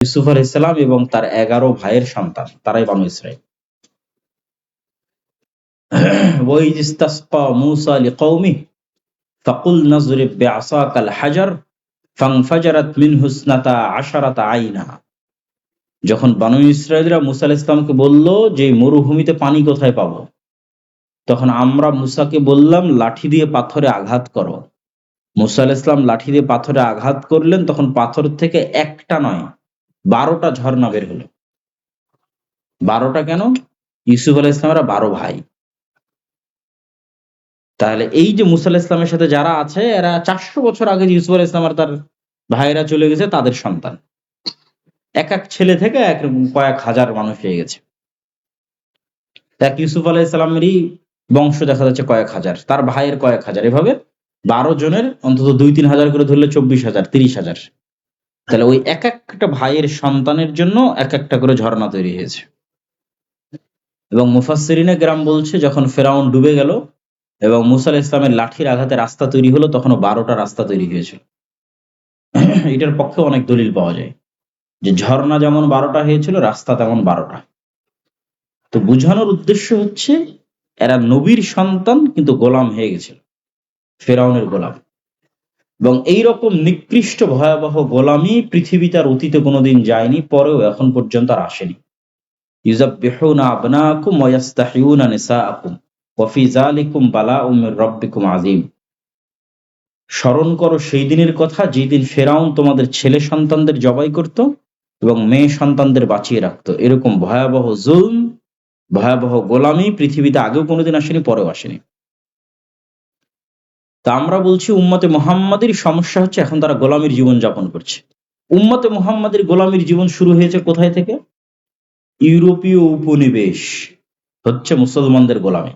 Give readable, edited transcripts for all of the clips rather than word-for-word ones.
ইউসুফ আলাইহিস সালাম এবং তার 11 ভাইয়ের সন্তান, তারাই বনু ইসরাইল। ওয়াইয ইসতাসকা মূসা লিকওমিহি ফাকুলনা যরিব বিআসাকাল হাজার ফানফাজারাত মিনহু ইসনাতা আশারাতা আইনা। যখন বনু ইসরাইলরা মূসা আলাইহিস সালামকে বলল যে মরুভূমিতে পানি কোথায় পাবো, তখন আমরা মূসাকে বললাম লাঠি দিয়ে পাথরে আঘাত করো। মূসা আলাইহিস সালাম লাঠি দিয়ে পাথরে আঘাত করলেন, তখন পাথর থেকে একটা নয় 12টা ঝর্ণা বের হলো। 12টা কেন? ইউসুফ আলাইহিস সালামের 12 ভাই। তাহলে এই যে মূসা আলাইহিস সালামের সাথে যারা আছে এরা 400 বছর আগে যে ইউসুফ আলাইহিস সালাম আর তার ভাইরা চলে গেছে তাদের সন্তান। এক এক ছেলে থেকে কয়েক হাজার মানুষ হয়ে গেছে। এক ইউসুফ আলাইহিস সালামেরই বংশ দেখা যাচ্ছে কয়েক হাজার, তার ভাইয়ের কয়েক হাজার, এভাবে 12 জনের অন্তত 2-3 হাজার করে ধরলে 24,000, 30,000। তাহলে ওই এক একটা ভাইয়ের সন্তানের জন্য এক একটা করে ঝর্ণা তৈরি হয়েছে। এবং মুফাসসিরিনে কেরাম বলছে যখন ফেরাউন ডুবে গেল এবং মূসা আলাইহিস সালামের লাঠির আঘাতে রাস্তা তৈরি হলো, তখনও 12টা রাস্তা তৈরি হয়েছিল। এটার পক্ষে অনেক দলিল পাওয়া যায় যে ঝর্ণা যেমন 12টা হয়েছিল, রাস্তা তেমন 12টা। তো বুঝানোর উদ্দেশ্য হচ্ছে এরা নবীর সন্তান কিন্তু গোলাম হয়ে গেছিল, ফেরাউনের গোলাম। এবং এইরকম নিকৃষ্ট ভয়াবহ গোলামি পৃথিবীতে আর অতীতে কোনোদিন যায়নি, পরেও এখন পর্যন্ত আর আসেনি। ইউযাব্বিহুনা আবনাকুম ওয়া ইস্তাহইয়ুনা নিসাআকুম ওয়া ফি যালিকুম বালাউম মির রাব্বিকুম আযীম। স্মরণ করো সেই দিনের কথা যেই দিন ফেরাউন তোমাদের ছেলে সন্তানদের জবাই করত এবং মেয়ে সন্তানদের বাঁচিয়ে রাখতো। এরকম ভয়াবহ জুলম, ভয়াবহ গোলামি পৃথিবীতে আগেও কোনোদিন আসেনি, পরেও আসেনি। তা আমরা বলছি উম্মতে মুহাম্মাদের সমস্যা হচ্ছে এখন তারা গোলামির জীবন যাপন করছে। উম্মতে মুহাম্মাদের গোলামির জীবন শুরু হয়েছে কোথায় থেকে? ইউরোপীয় উপনিবেশ হচ্ছে মুসলমানদের গোলামি।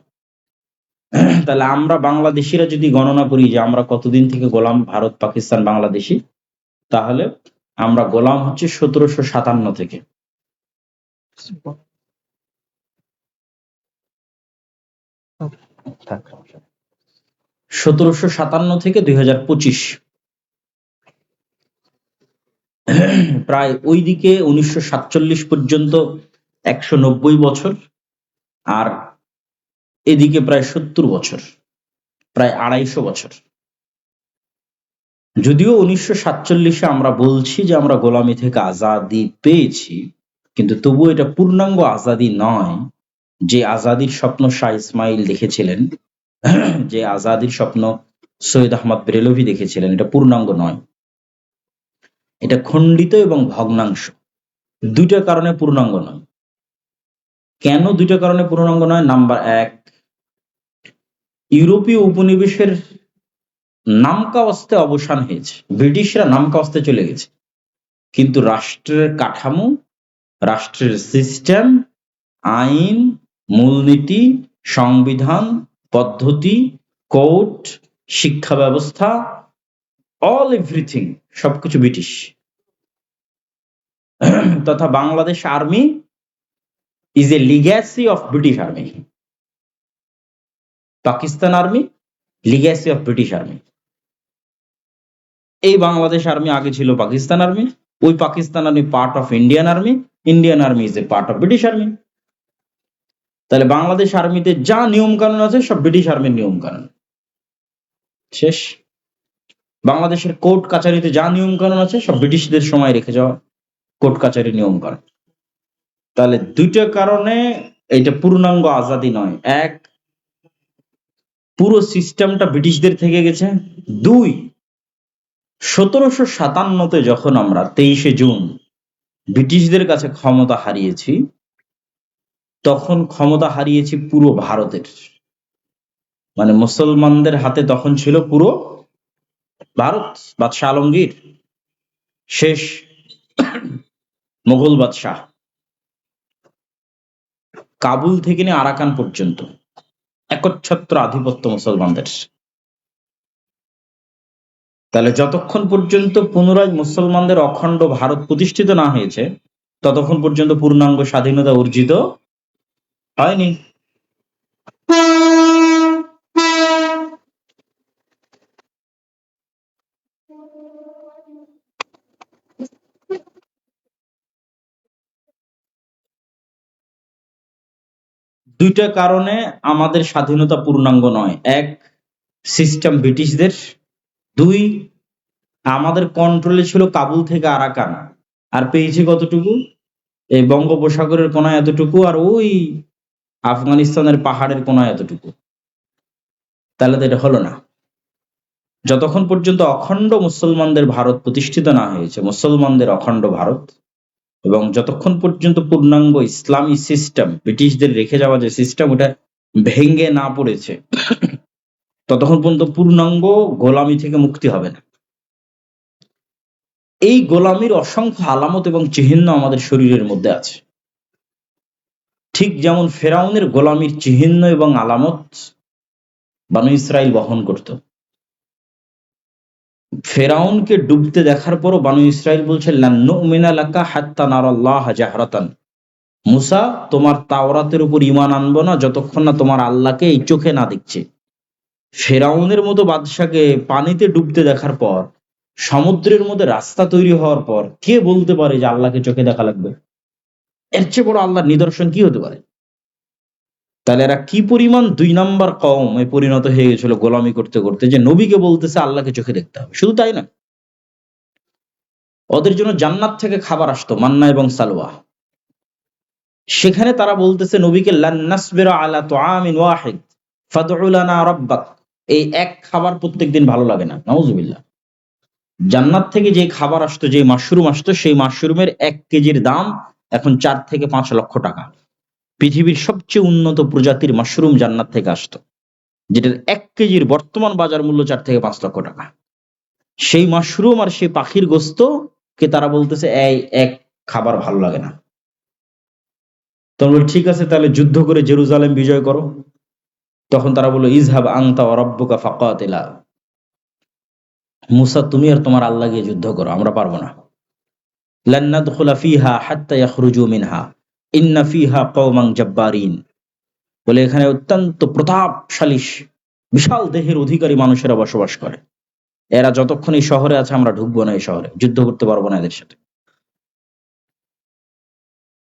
তাহলে আমরা বাংলাদেশিরা যদি গণনা করি যে আমরা কতদিন থেকে গোলাম, ভারত, পাকিস্তান, বাংলাদেশি, তাহলে আমরা গোলাম হচ্ছে 1757 থেকে। 1757 থেকে 2025, প্রায় ওইদিকে 1947 পর্যন্ত 190 বছর, আর এদিকে প্রায় 70 বছর, প্রায় 250 বছর। যদিও 1947-এ আমরা বলছি যে আমরা গোলামি থেকে আজাদি পেয়েছি, কিন্তু তবুও এটা পূর্ণাঙ্গ আজাদি নয়। যে আজাদির স্বপ্ন শাহ ইসমাইল দেখেছিলেন, যে আজাদির স্বপ্ন সৈয়দ আহমদ বেরেলভি দেখেছিলেন, এটা পূর্ণাঙ্গ নয়, এটা খণ্ডিত এবং ভগ্নাংশ। দুইটা কারণে পূর্ণাঙ্গ নয়। কেন দুইটা কারণে পূর্ণাঙ্গ নয়? নাম্বার 1, ইউরোপীয় উপনিবেশের নামকাওয়াস্তে অবসান হয়েছে, ব্রিটিশরা নামকাওয়াস্তে চলে গেছে, কিন্তু রাষ্ট্রের কাঠামো, রাষ্ট্রের সিস্টেম, আইন, মূলনীতি, সংবিধান, পদ্ধতি, কোর্ট, শিক্ষা ব্যবস্থা, অল এভরিথিং, সবকিছু ব্রিটিশ। তথা Bangladesh army is a legacy of British army. Pakistan army legacy of British army. এই বাংলাদেশ আর্মি আগে ছিল পাকিস্তান আর্মি, ওই Pakistan army part of Indian army, Indian army is a part of British army. তাহলে বাংলাদেশ আর্মিতে যা নিয়ম কানুন আছে সব ব্রিটিশ আর্মির নিয়ম কানুন, শেষ। বাংলাদেশের কোর্ট কাচারিতে যা নিয়ম কানুন আছে সব ব্রিটিশদের সময় রেখে যাওয়া কোর্ট কাচারির নিয়ম কানুন। তাহলে দুইটা কারণে এটা পূর্ণাঙ্গ আজাদি নয়। 1, পুরো সিস্টেমটা ব্রিটিশদের থেকে গেছে। 2, 1757-তে যখন আমরা 23শে জুন ব্রিটিশদের কাছে ক্ষমতা হারিয়েছি, তখন ক্ষমতা হারিয়েছি পুরো ভারতের, মানে মুসলমানদের হাতে তখন ছিল পুরো ভারত। বাদশাহ আলমগীর শেষ মুঘল বাদশাহ, কাবুল থেকে নিয়ে আরাকান পর্যন্ত একচ্ছত্র আধিপত্য মুসলমানদের। তাহলে যতক্ষণ পর্যন্ত পুনরায় মুসলমানদের অখণ্ড ভারত প্রতিষ্ঠিত না হয়েছে, ততক্ষণ পর্যন্ত পূর্ণাঙ্গ স্বাধীনতা অর্জিত হয়নি। দুইটা কারণে আমাদের স্বাধীনতা পূর্ণাঙ্গ নয়। এক, সিস্টেম ব্রিটিশদের। দুই, আমাদের কন্ট্রোলে ছিল কাবুল থেকে আরাকান, আর পেয়েছি কতটুকু? এই বঙ্গোপসাগরের কোনায় এতটুকু, আর ওই আফগানিস্তানের পাহাড়ের কোনায় এতটুকু। তাহলে তো এটা হলো না। যতক্ষণ পর্যন্ত অখণ্ড মুসলমানদের ভারত প্রতিষ্ঠিত না হয়েছে, মুসলমানদের অখণ্ড ভারত, এবং যতক্ষণ পর্যন্ত পূর্ণাঙ্গ ইসলামী সিস্টেম, ব্রিটিশদের রেখে যাওয়া যে সিস্টেম, ওটা ভেঙ্গে না পড়েছে, ততক্ষণ পর্যন্ত পূর্ণাঙ্গ গোলামি থেকে মুক্তি হবে না। এই গোলামির অসংখ্য আলামত এবং চিহ্ন আমাদের শরীরের মধ্যে আছে। ঠিক যেমন ফেরাউনের গোলামির চিহ্ন এবং আলামত বনু ইসরাইল বহন করত। ফেরাউনকে ডুবতে দেখার পরও বনু ইসরাইল বলছে, লান নুমিনা লাকা হাত্তা নারাল্লাহ জাহরাতান। মুসা, তোমার তাওরাতের উপর ঈমান আনবো না যতক্ষণ না তোমার আল্লাহকে এই চোখে না দেখছে। ফেরাউনের মতো বাদশাকে পানিতে ডুবতে দেখার পর, সমুদ্রের মধ্যে রাস্তা তৈরি হওয়ার পর, কে বলতে পারে যে আল্লাহকে চোখে দেখা লাগবে? এর চেয়ে বড় আল্লাহর নিদর্শন কি হতে পারে? তাহলে এরা কি পরিমাণ ২ নাম্বার কওমে পরিণত হয়ে গেছিল গোলামি করতে করতে, যে নবীকে বলতেছে আল্লাহকে চোখে দেখতে হবে। শুধু তাই না, ওদের জন্য জান্নাত থেকে খাবার আসতো, মান্না এবং সালওয়া। সেখানে তারা বলতেছে নবীকে, লান নাসবিরা আলা তুআমিন ওয়াহিদ ফাদউ লানা রাব্বাক। এই এক খাবার প্রত্যেকদিন ভালো লাগে না, নাউজুবিল্লাহ। জান্নাত থেকে যে খাবার আসতো, যে মাশরুম আসতো, সেই মাশরুমের ১ কেজির দাম এখন ৪ থেকে ৫ লক্ষ টাকা। পৃথিবীর সবচেয়ে উন্নত প্রজাতির মাশরুম জান্নাত থেকে আসতো, যেটার ১ কেজির বর্তমান বাজার মূল্য ৪ থেকে ৫ লক্ষ টাকা। সেই মাশরুম আর সেই পাখির গোস্ত কে তারা বলতেছে এই এক খাবার ভালো লাগে না। তোমরা ঠিক আছে, তাহলে যুদ্ধ করে জেরুজালেম বিজয় করো। তখন তারা বলল, ইযহাব আনতা ওয়া রাব্বুকা ফাকাতিলা। মুসা, তুমি আর তোমার আল্লাহ গিয়ে যুদ্ধ করো, আমরা পারবো না। লান নাদখুলা ফিহা হাত্তা ইয়াখরুজু মিনহা ইন্না ফিহা কওমান জাব্বারিন। বলে এখানে অত্যন্ত প্রতাপশালী বিশাল দেহের অধিকারী মানুষেরা বসবাস করে। এরা যতক্ষণ এই শহরে আছে আমরা ঢুকবো না, এই শহরে যুদ্ধ করতে পারবো না এদের সাথে।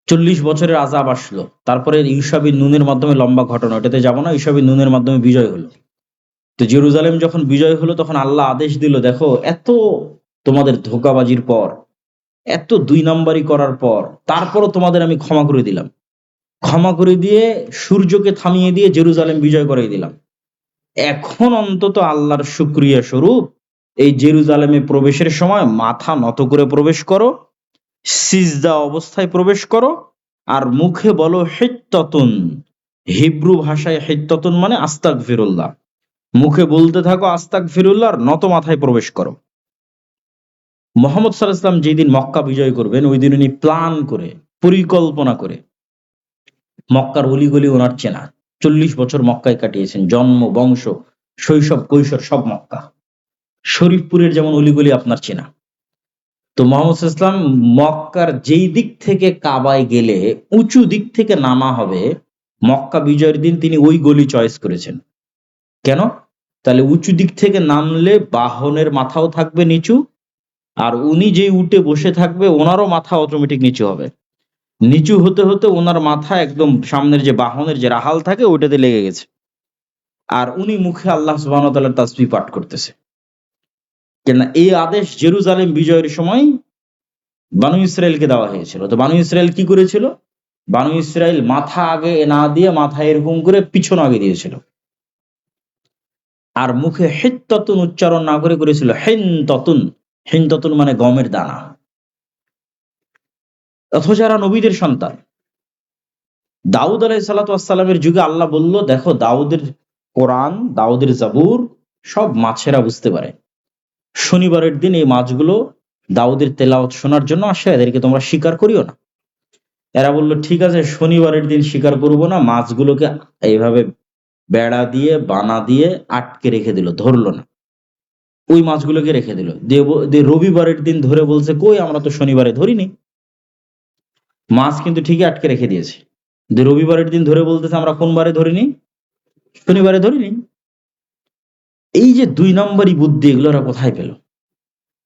৪০ বছরের আযাব আসলো। তারপরে ইউশা বিন নুনের মাধ্যমে, লম্বা ঘটনা, ওটাতে যাবো না, ইউশা বিন নুনের মাধ্যমে বিজয় হলো। তো জেরুজালেম যখন বিজয় হলো, তখন আল্লাহ আদেশ দিল, দেখো এত তোমাদের ধোঁকাবাজির পর, এত ২ নাম্বারি করার পর, তারপরও তোমাদের আমি ক্ষমা করে দিলাম। ক্ষমা করে দিয়ে সূর্যকে থামিয়ে দিয়ে জেরুজালেম বিজয় করে দিলাম। এখন অন্তত আল্লাহর শুকরিয়া স্বরূপ এই জেরুজালেমে প্রবেশের সময় মাথা নত করে প্রবেশ করো, সিজদা অবস্থায় প্রবেশ করো, আর মুখে বলো হিত্তাতুন। হিব্রু ভাষায় হিত্তাতুন মানে আস্তাগফিরুল্লাহ। মুখে বলতে থাকো আস্তাগফিরুল্লাহ, আর নত মাথায় প্রবেশ করো। মুহাম্মদ সাল্লাল্লাহু আলাইহি ওয়াসাল্লাম যেদিন মক্কা বিজয় করবেন, ওই দিন উনি প্ল্যান করে, পরিকল্পনা করে, মক্কার অলিগলি ওনার চেনা। ৪০ বছর মক্কায় কাটিয়েছেন, জন্ম, বংশ, শৈশব, কৈশোর সব মক্কা। শরীফপুরের যেমন অলিগলি আপনার চেনা। তো মুহাম্মদ সাল্লাল্লাহু আলাইহি ওয়াসাল্লাম মক্কার যেই দিক থেকে কাবায় গেলে উঁচু দিক থেকে নামা হবে, মক্কা বিজয়ের দিন তিনি ওই গলি চয়েস করেছেন। কেন? তাহলে উঁচু দিক থেকে নামলে বাহনের মাথাও থাকবে নিচু, আর উনি যেই উটে বসে থাকবে ওনারও মাথা অটোমেটিক নিচু হবে। নিচু হতে হতে ওনার মাথা একদম সামনের যে বাহনের যে রাহাল থাকে ওইটাতে লেগে গেছে, আর উনি মুখে আল্লাহ সুবহানাহু ওয়া তাআলার তাসবিহ পাঠ করতেছে। কেন এই আদেশ জেরুজালেম বিজয়ের সময় বানু ইসরাইলকে দেওয়া হয়েছিল। তো বানু ইসরাইল কি করেছিল? বানু ইসরাইল মাথা আগে না দিয়ে মাথা এরকম করে পিছন আগে দিয়েছিল, আর মুখে হিত্তাতুন উচ্চারণ না করে করেছিল হিনতাতুন। হিনতাতুন মানে গমের দানা। অথচ যারা নবীদের সন্তান, দাউদ আলাইহিস সালাতু ওয়াস সালামের যুগে আল্লাহ বলল, দেখো দাউদের কোরআন, দাউদের জাবুর সব মাছেরা বুঝতে পারে। শনিবারের দিন এই মাছগুলো দাউদের তেলাওয়াত শোনার জন্য আসে, এদেরকে তোমরা শিকার করিও না। এরা বলল, ঠিক আছে, শনিবারের দিন শিকার করব না। মাছগুলোকে এইভাবে বেড়া দিয়ে, বানা দিয়ে আটকে রেখে দিল, ধরলো না। ওই মাছগুলোকে রেখে দিল। দিয়ে রবিবারের দিন ধরে বলছে, কই আমরা তো শনিবারে ধরিনি। মাছ কিন্তু ঠিকই আটকে রেখে দিয়েছে। দিয়ে রবিবারের দিন ধরে বলতেছে, আমরা কোন বারে ধরিনি? শনিবারে ধরিনি। এই যে ২ নম্বরই বুদ্ধি, এগুলো ওরা কোথায় পেল?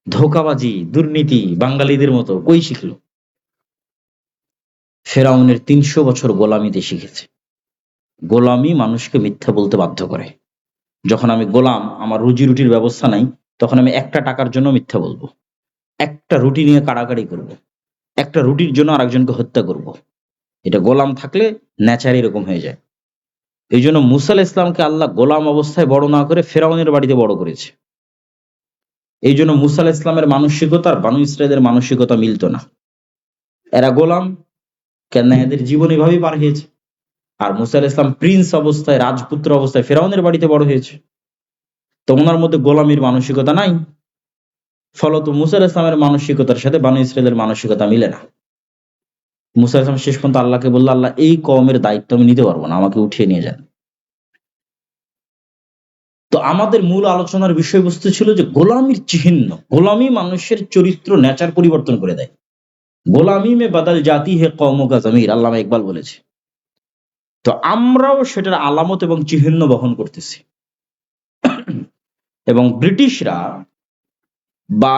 ধোঁকাবাজি, দুর্নীতি বাঙালিদের মতো কই শিখলো? ফেরাউনের ৩০০ বছর গোলামিতে শিখেছে। গোলামি মানুষকে মিথ্যা বলতে বাধ্য করে। যখন আমি গোলাম, আমার রুজি রুটির ব্যবস্থা নাই, তখন আমি একটা টাকার জন্য মিথ্যা বলবো, একটা রুটি নিয়ে কাড়াকাড়ি করব, একটা রুটির জন্য আরেকজনকে হত্যা করব। এটা গোলাম থাকলে ন্যাচার এরকম হয়ে যায়। এই জন্য মুসা আলাইহিস সালামকে আল্লাহ গোলাম অবস্থায় বড় না করে ফেরাউনের বাড়িতে বড় করেছে। এই জন্য মুসা আলাইহিস সালামের মানসিকতা আর বানু ইসরাইলের মানসিকতা মিলত না। এরা গোলাম, কেন এদের জীবন এভাবেই পার হয়েছে। আর মুসা আলাইহিস সালাম প্রিন্স অবস্থায়, রাজপুত্র অবস্থায় ফেরাউনের বাড়িতে বড় হয়েছে। তো ওনার মধ্যে গোলামির মানসিকতা নাই। ফলত মুসা আলাইহিস সালামের মানসিকতার সাথে বানু ইসরাইলের মানসিকতা মিলে না। মুসা আলাইহিস সালাম শেষ পর্যন্ত আল্লাহকে বলল, আল্লাহ এই কওমের দায়িত্ব আমি নিতে পারবো না, আমাকে উঠিয়ে নিয়ে যান। তো আমাদের মূল আলোচনার বিষয়বস্তু ছিল যে গোলামির চিহ্ন, গোলামি মানুষের চরিত্র, নেচার পরিবর্তন করে দেয়। গোলামি মে বাদাল জাতি হে কওম কা জমির, আল্লামা ইকবাল বলেছে। তো আমরাও সেটার আলামত এবং চিহ্ন বহন করতেছি। এবং ব্রিটিশরা বা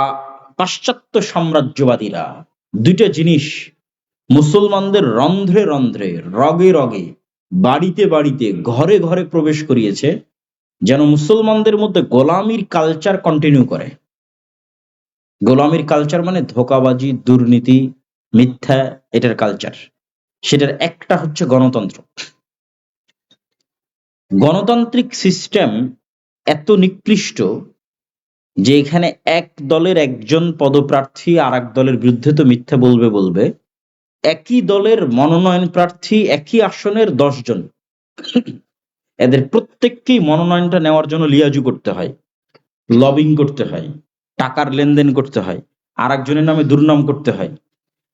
পাশ্চাত্য সাম্রাজ্যবাদীরা দুইটা জিনিস মুসলমানদের রন্ধ্রে রন্ধ্রে, রগে রগে, বাড়িতে বাড়িতে, ঘরে ঘরে প্রবেশ করিয়েছে, যেন মুসলমানদের মধ্যে গোলামির কালচার কন্টিনিউ করে। গোলামির কালচার মানে ধোঁকাবাজি, দুর্নীতি, মিথ্যা, এটার কালচার। সেটার একটা হচ্ছে গণতন্ত্র। গণতান্ত্রিক সিস্টেম এত নিকৃষ্ট যে এখানে এক দলের একজন পদপ্রার্থী আর এক দলের বিরুদ্ধে তো মিথ্যা বলবে বলবে, একই দলের মনোনয়ন প্রার্থী একই আসনের 10 জন, এদের প্রত্যেককেই মনোনয়নটা নেওয়ার জন্য লিয়াজু করতে হয়, লবিং করতে হয়, টাকার লেনদেন করতে হয়, আর একজনের নামে দুর্নাম করতে হয়।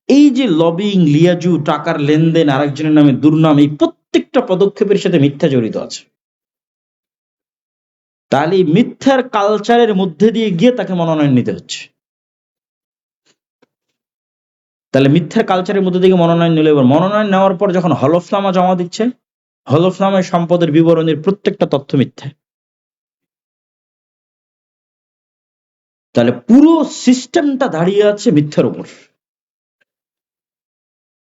এই যে লবিং, লিয়াজু, টাকার লেনদেন, আরেকজনের নামে দুর্নাম, এই প্রত্যেকটা পদক্ষেপের সাথে মিথ্যা জড়িত আছে। তাহলে এই মিথ্যার কালচারের মধ্যে দিয়ে গিয়ে তাকে মনোনয়ন নিতে হচ্ছে। তাহলে মিথ্যার কালচারের মধ্যে দিয়ে মনোনয়ন নিলে, এবার মনোনয়ন নেওয়ার পর যখন হলফনামা জমা দিচ্ছে, হলফনামায় সম্পদের বিবরণীর প্রত্যেকটা তথ্য মিথ্যা। তাহলে পুরো সিস্টেমটা দাঁড়িয়ে আছে মিথ্যার উপর।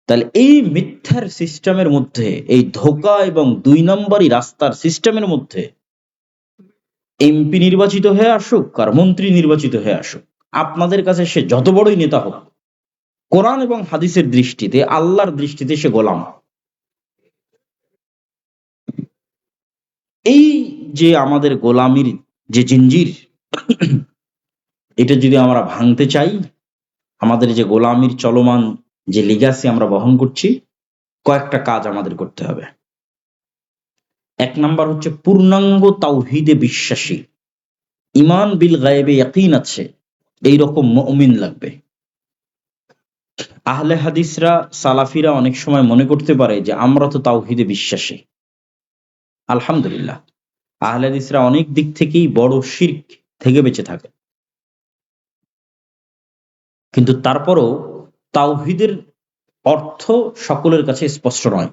তাহলে এই মিথ্যার সিস্টেমের মধ্যে, এই ধোঁকা এবং 2 নম্বরই রাস্তার সিস্টেমের মধ্যে এমপি নির্বাচিত হয়ে আসুক আর মন্ত্রী নির্বাচিত হয়ে আসুক, আপনাদের কাছে সে যত বড়ই নেতা হোক, কোরআন এবং হাদিসের দৃষ্টিতে, আল্লাহর দৃষ্টিতে সে গোলাম। এই যে আমাদের গোলামির যে জিঞ্জির, এটা যদি আমরা ভাঙতে চাই, আমাদের যে গোলামির চলমান যে লিগাসি আমরা বহন করছি, কয়েকটা কাজ আমাদের করতে হবে। 1 নাম্বার হচ্ছে পূর্ণাঙ্গ তাওহীদে বিশ্বাসী, ইমান বিল গায়বে ইয়াকিন আছে, এইরকম মুমিন লাগবে। আহলে হাদিসরা, সালাফিরা অনেক সময় মনে করতে পারে যে আমরা তো তাওহীদে বিশ্বাসী। আলহামদুলিল্লাহ, আহলে হাদিসরা অনেক দিক থেকেই বড় শিরক থেকে বেঁচে থাকে, কিন্তু তারপরও তাওহীদের অর্থ সকলের কাছে স্পষ্ট নয়।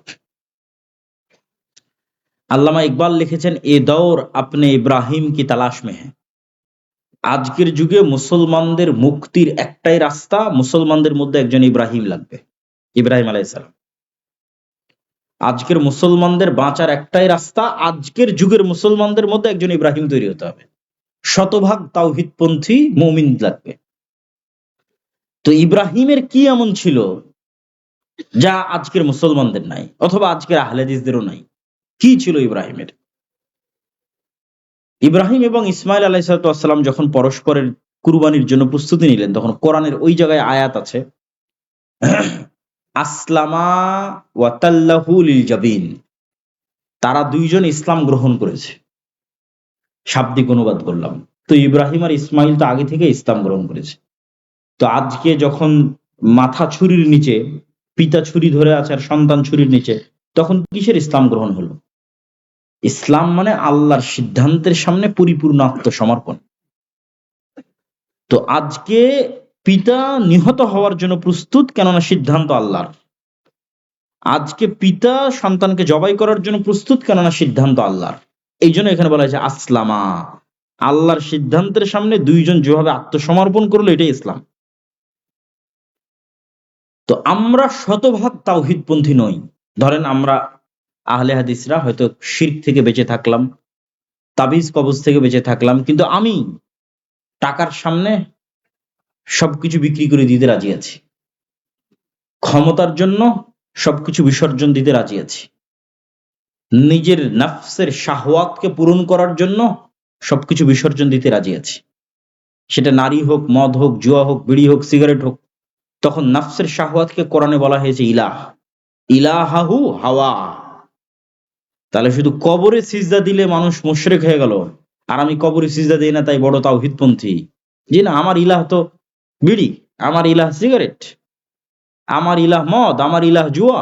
আল্লামা ইকবাল লিখেছেন, এ দৌর আপনি ইব্রাহিম কি তালাশ মে হ্যায়। আজকের যুগে মুসলমানদের মুক্তির একটাই রাস্তা, মুসলমানদের মধ্যে একজন ইব্রাহিম লাগবে, ইব্রাহিম আলাইহিস সালাম। আজকের মুসলমানদের বাঁচার একটাই রাস্তা, আজকের যুগের মুসলমানদের মধ্যে একজন ইব্রাহিম তৈরি হতে হবে, শতভাগ তাওহীদপন্থী মুমিন লাগবে। তো ইব্রাহিমের কি এমন ছিল যা আজকের মুসলমানদের নাই, অথবা আজকের আহলে হাদিসদেরও নাই? কি ছিল ইব্রাহিমের? ইব্রাহিম এবং ইসমাইল আলাইহিস সালাম যখন পরস্পরের কুরবানির জন্য প্রস্তুতি নিলেন, তখন কোরআনের ওই জায়গায় আয়াত আছে, আসলামা ওয়া তাল্লাহু লিল জাবিন, তারা দুইজন ইসলাম গ্রহণ করেছে। শাব্দিক অনুবাদ করলাম। তো ইব্রাহিম আর ইসমাইল তো আগে থেকে ইসলাম গ্রহণ করেছে। তো আজকে যখন মাথা ছুরির নিচে, পিতা ছুরি ধরে আছে আর সন্তান ছুরির নিচে, তখন কিসের ইসলাম গ্রহণ হলো? ইসলাম মানে আল্লাহর সিদ্ধান্তের সামনে পরিপূর্ণ আত্মসমর্পণ। তো আজকে পিতা নিহত হওয়ার জন্য প্রস্তুত, কেননা সিদ্ধান্ত আল্লাহর। আজকে পিতা সন্তানকে জবাই করার জন্য প্রস্তুত, কেননা সিদ্ধান্ত আল্লাহর। এই জন্য এখানে বলা হয়েছে আসলামা, আল্লাহর সিদ্ধান্তের সামনে দুইজন যেভাবে আত্মসমর্পণ করলো, এটাই ইসলাম। তো আমরা শতভাগ তাওহীদপন্থী নই। ধরেন আমরা আহলে হাদিসরা হয়তো শিরক থেকে বেঁচে থাকলাম, তাবিজ কবজ থেকে বেঁচে থাকলাম, কিন্তু আমি টাকার সামনে সবকিছু বিক্রি করে দিতে রাজি আছি, ক্ষমতার জন্য সবকিছু বিসর্জন দিতে রাজি আছি, নিজের নাফসের শাহওয়াতকে পূরণ করার জন্য সবকিছু বিসর্জন দিতে রাজি আছি, সেটা নারী হোক, মদ হোক, জুয়া হোক, বিড়ি হোক, সিগারেট হোক। তখন নাফসের শাহওয়াতকে কোরআনে বলা হয়েছে ইলাহ, ইলাহাহু হাওয়া। তাহলে শুধু কবরে সিজদা দিলে মানুষ মুশরিক হয়ে গেল, আর আমি কবরে সিজদা দিই না তাই বড় তাওহীদপন্থী? জি না, আমার ইলাহ তো বিড়ি, আমার ইলাহ সিগারেট, আমার ইলাহ মদ, আমার ইলাহ জুয়া,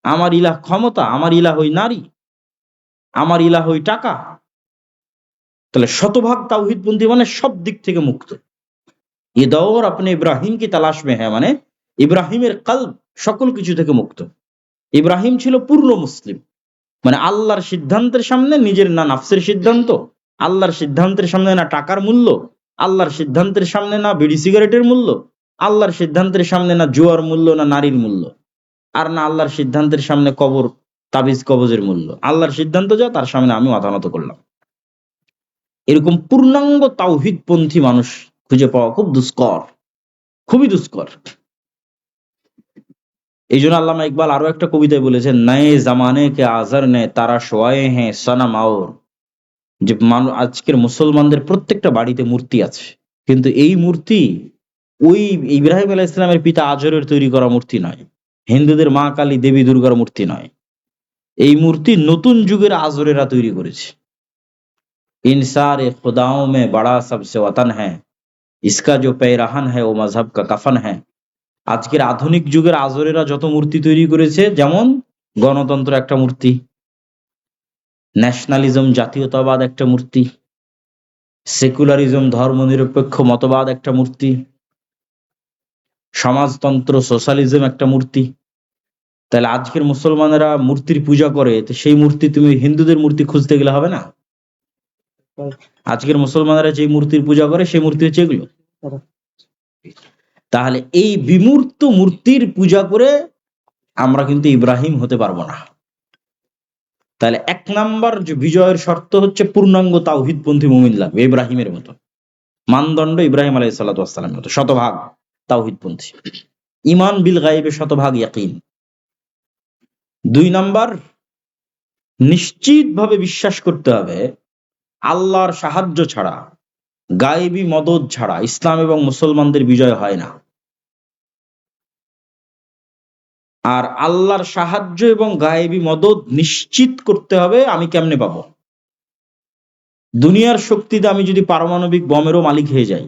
আমার ইলাহ ক্ষমতা, আমার ইলাহ ওই নারী, আমার ইলাহ ওই টাকা। তাহলে শতভাগ তাওহীদপন্থী মানে সব দিক থেকে মুক্ত। ये दौर अपने इब्राहिम की तलाश में है, মানে ইব্রাহিমের কলব সকল কিছু থেকে মুক্ত। ইব্রাহিম ছিল পূর্ণ মুসলিম, মানে আল্লাহর সিদ্ধান্তের সামনে নিজের না নাফসের সিদ্ধান্ত, আল্লাহর সিদ্ধান্তের সামনে না টাকার মূল্য, আল্লাহর সিদ্ধান্তের সামনে না বিড়ি সিগারেটের মূল্য, আল্লাহর সিদ্ধান্তের সামনে না জুয়ার মূল্য, না নারীর মূল্য, আর না আল্লাহর সিদ্ধান্তের সামনে কবর তাবিজ কবজের মূল্য। আল্লাহর সিদ্ধান্ত যা, তার সামনে আমি মাথা নত করলাম। এরকম পূর্ণাঙ্গ তাওহীদপন্থী মানুষ খুঁজে পাওয়া খুব দুষ্কর, খুবই দুষ্কর। এই জন্য আল্লামা ইকবাল আরো একটা কবিতায় বলেছেন, নয়ে জামানে কে আজর নে তারা শোয়ে হ্যাঁ সনম আওর, যে আজকের মুসলমানদের প্রত্যেকটা বাড়িতে মূর্তি আছে, কিন্তু এই মূর্তি ওই ইব্রাহিম আলাইহিস সালামের পিতা আজরের তৈরি করা মূর্তি নয়, হিন্দুদের মা কালী দেবী দুর্গার মূর্তি নয়। এই মূর্তি নতুন যুগের আজরেরা তৈরি করেছে। ইনসারে খুদাও মে বড়া সবসে ওয়াতন হ্যায়, ইসকা জো পেরাহান হ্যায় ও মজহব কা কাফন হ্যায়। আজকের আধুনিক যুগের আজরেরা যত মূর্তি তৈরি করেছে, যেমন গণতন্ত্র একটা মূর্তি, ন্যাশনালিজম জাতীয়তাবাদ একটা মূর্তি, সেকুলারিজম ধর্মনিরপেক্ষ মতবাদ একটা মূর্তি, সমাজতন্ত্র সোশ্যালিজম একটা মূর্তি। তাহলে আজকের মুসলমানেরা মূর্তির পূজা করে, তো সেই মূর্তি তুমি হিন্দুদের মূর্তি খুঁজতে গেলে হবে না। আজকের মুসলমানেরা যে মূর্তির পূজা করে সেই মূর্তি হচ্ছে এগুলো। তাহলে এই বিমূর্ত মূর্তির পূজা করে আমরা কিন্তু ইব্রাহিম হতে পারবো না। তাহলে এক নাম্বার যে বিজয়ের শর্ত হচ্ছে পূর্ণাঙ্গ তাওহীদপন্থী মুমিন লাগবে, ইব্রাহিমের মতো মানদণ্ড, ইব্রাহিম আলাইহিস সালাতু ওয়াস সালামের মতো শতভাগ তাওহীদপন্থী, ঈমান বিল গায়বে শতভাগ ইয়াকিন। দুই নাম্বার, নিশ্চিতভাবে বিশ্বাস করতে হবে আল্লাহর সাহায্য ছাড়া, গায়েবী মদদ ছাড়া ইসলাম এবং মুসলমানদের বিজয় হয় না। আর আল্লাহর সাহায্য এবং গায়েবী মদদ নিশ্চিত করতে হবে আমি কেমনে পাবো? দুনিয়ার শক্তিতে আমি যদি পারমাণবিক বমেরও মালিক হয়ে যাই,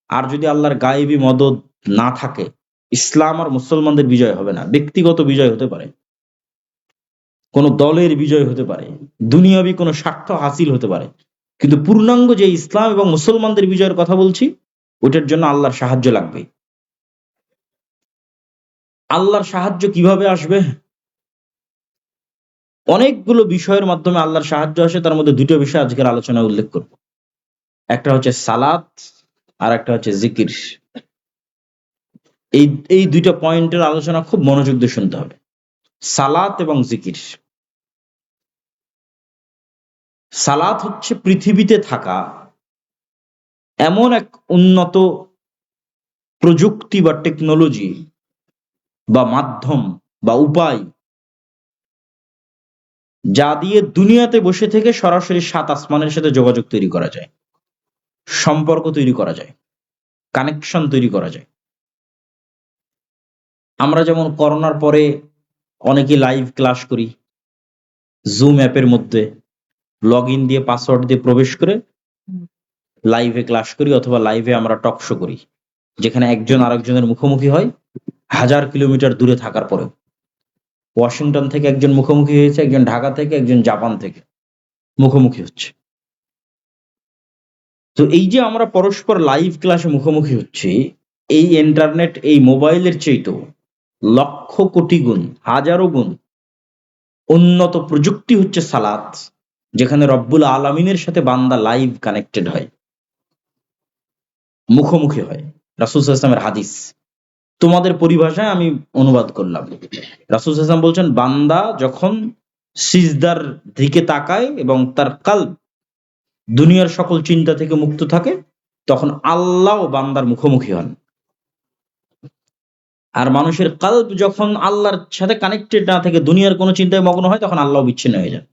আর যদি আল্লাহর গায়েবী মদদ না থাকে, ইসলাম আর মুসলমানদের বিজয় হবে না। ব্যক্তিগত বিজয় হতে পারে, কোন দলের বিজয় হতে পারে, দুনিয়াবী কোনো স্বার্থ হাসিল হতে পারে, কিন্তু পূর্ণাঙ্গ যে ইসলাম এবং মুসলমানদের বিজয়ের কথা বলছি, ওটার জন্য আল্লাহর সাহায্য লাগবে। আল্লাহর সাহায্য কিভাবে আসবে? অনেকগুলো বিষয়ের মাধ্যমে আল্লাহর সাহায্য আসে, তার মধ্যে দুটো বিষয় আজকের আলোচনায় উল্লেখ করব। একটা হচ্ছে সালাত, আর একটা হচ্ছে জিকির। এই দুইটা পয়েন্টের আলোচনা খুব মনোযোগ দিয়ে শুনতে হবে, সালাত এবং জিকির। সালাত হচ্ছে পৃথিবীতে থাকা এমন এক উন্নত প্রযুক্তি বা টেকনোলজি বা মাধ্যম বা উপায়, যা দিয়ে দুনিয়াতে বসে থেকে সরাসরি সাত আসমানের সাথে যোগাযোগ তৈরি করা যায়, সম্পর্ক তৈরি করা যায়, কানেকশন তৈরি করা যায়। আমরা যেমন করোনার পরে অনেকে লাইভ ক্লাস করি, জুম অ্যাপের মধ্যে লগ ইন দিয়ে পাসওয়ার্ড দিয়ে প্রবেশ করে লাইভে ক্লাস করি, অথবা লাইভে আমরা টক শো করি, যেখানে একজন আরেকজনের মুখোমুখি হয় 1000 কিলোমিটার দূরে থাকার পরেও। ওয়াশিংটন থেকে একজন মুখোমুখি হয়েছে, একজন ঢাকা থেকে, একজন জাপান থেকে মুখোমুখি হচ্ছে। তো এই যে আমরা পরস্পর লাইভ ক্লাসে মুখোমুখি হচ্ছি, এই ইন্টারনেট, এই মোবাইলের চেয়েতো লক্ষ কোটি গুণ, হাজারো গুণ উন্নত প্রযুক্তি হচ্ছে সালাত, যেখানে রব্বুল আলামিনের সাথে বান্দা লাইভ কানেক্টেড হয়, মুখোমুখি হয়। রাসূল সাল্লাল্লাহু আলাইহি ওয়াসাল্লামের হাদিস, তোমাদের পরিভাষায় আমি অনুবাদ করলাম। রাসূল সাল্লাল্লাহু আলাইহি ওয়াসাল্লাম বলছেন, বান্দা যখন সিজদার দিকে তাকায় এবং তার কাল্ব দুনিয়ার সকল চিন্তা থেকে মুক্ত থাকে, তখন আল্লাহ ও বান্দার মুখোমুখি হন। আর মানুষের কাল্ব যখন আল্লাহর সাথে কানেক্টেড না থেকে দুনিয়ার কোনো চিন্তায় মগ্ন হয়, তখন আল্লাহ বিচ্ছিন্ন হয়ে যান।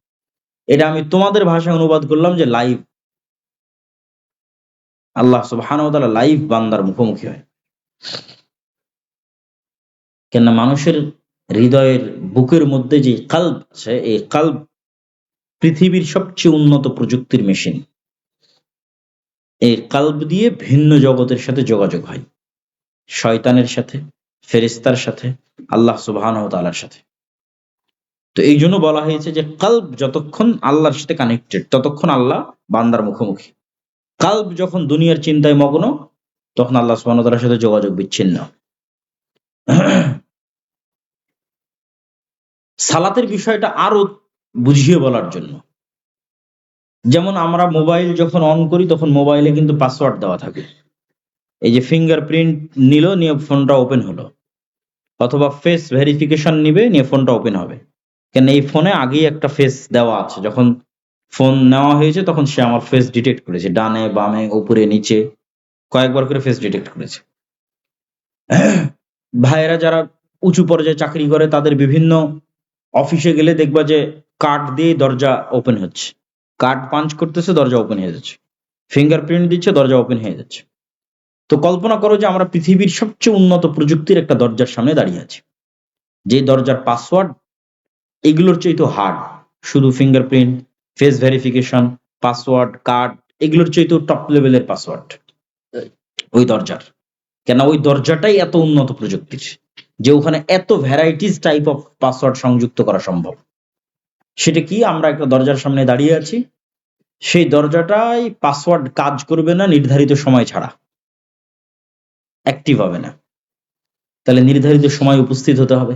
এটা আমি তোমাদের ভাষায় অনুবাদ করলাম যে লাইভ, আল্লাহ সুবহানাহু ওয়া তাআলা লাইভ বান্দার মুখোমুখি হয়। কেননা মানুষের হৃদয়ের বুকের মধ্যে যে কাল্ব আছে, এই কাল্ব পৃথিবীর সবচেয়ে উন্নত প্রযুক্তির মেশিন। এই কাল্ব দিয়ে ভিন্ন জগতের সাথে যোগাযোগ হয়, শয়তানের সাথে, ফেরেশতার সাথে, আল্লাহ সুবহানাহু ওয়া তাআলার সাথে। তো এই জন্য বলা হয়েছে যে কাল্ব যতক্ষণ আল্লাহর সাথে কানেক্টেড, ততক্ষণ আল্লাহ বান্দার মুখোমুখি। কাল্ব যখন দুনিয়ার চিন্তায় মগ্ন, তখন আল্লাহ সুবহানাহু ওয়া তাআলার সাথে যোগাযোগ বিচ্ছিন্ন। সালাতের বিষয়টা আরো বুঝিয়ে বলার জন্য, যেমন আমরা মোবাইল যখন অন করি তখন মোবাইলে কিন্তু পাসওয়ার্ড দেওয়া থাকে। এই যে ফিঙ্গারপ্রিন্ট নিল, নিয়ে ফোনটা ওপেন হলো, অথবা ফেস ভেরিফিকেশন নিবে, নিয়ে ফোনটা ওপেন হবে। কেন এই ফোনে আগেই একটা ফেস দেওয়া আছে, যখন ফোন নেওয়া হয়েছে তখন সে আমার ফেস ডিটেক্ট করেছে, ডানে বামে উপরে নিচে কয়েকবার করে ফেস ডিটেক্ট করেছে। ভাইয়েরা যারা উঁচু পর্যায়ে চাকরি করে, তাদের বিভিন্ন অফিসে গেলে দেখবা যে কার্ড দিয়ে দরজা ওপেন হচ্ছে, কার্ড পাঞ্চ করতেছে, দরজা ওপেন হয়ে যাচ্ছে, ফিঙ্গারপ্রিন্ট দিচ্ছে, দরজা ওপেন হয়ে যাচ্ছে। তো কল্পনা করো যে আমরা পৃথিবীর সবচেয়ে উন্নত প্রযুক্তির একটা দরজার সামনে দাঁড়িয়ে আছি, যে দরজার পাসওয়ার্ড এগুলোর চাইতে হার্ড। শুধু fingerprint, face verification, password, card, এগুলোর চাইতেও টপ লেভেলের পাসওয়ার্ড ওই দরজার। কেন ওই দরজাটাই এত উন্নত প্রযুক্তির যে ওখানে এত ভ্যারাইটিস টাইপ অফ পাসওয়ার্ড সংযুক্ত করা সম্ভব। সেটা কি? আমরা একটা দরজার সামনে দাঁড়িয়ে আছি, সেই দরজাটাই পাসওয়ার্ড কাজ করবে না নির্ধারিত সময় ছাড়া, অ্যাক্টিভ হবে না। তাহলে নির্ধারিত সময় উপস্থিত হতে হবে।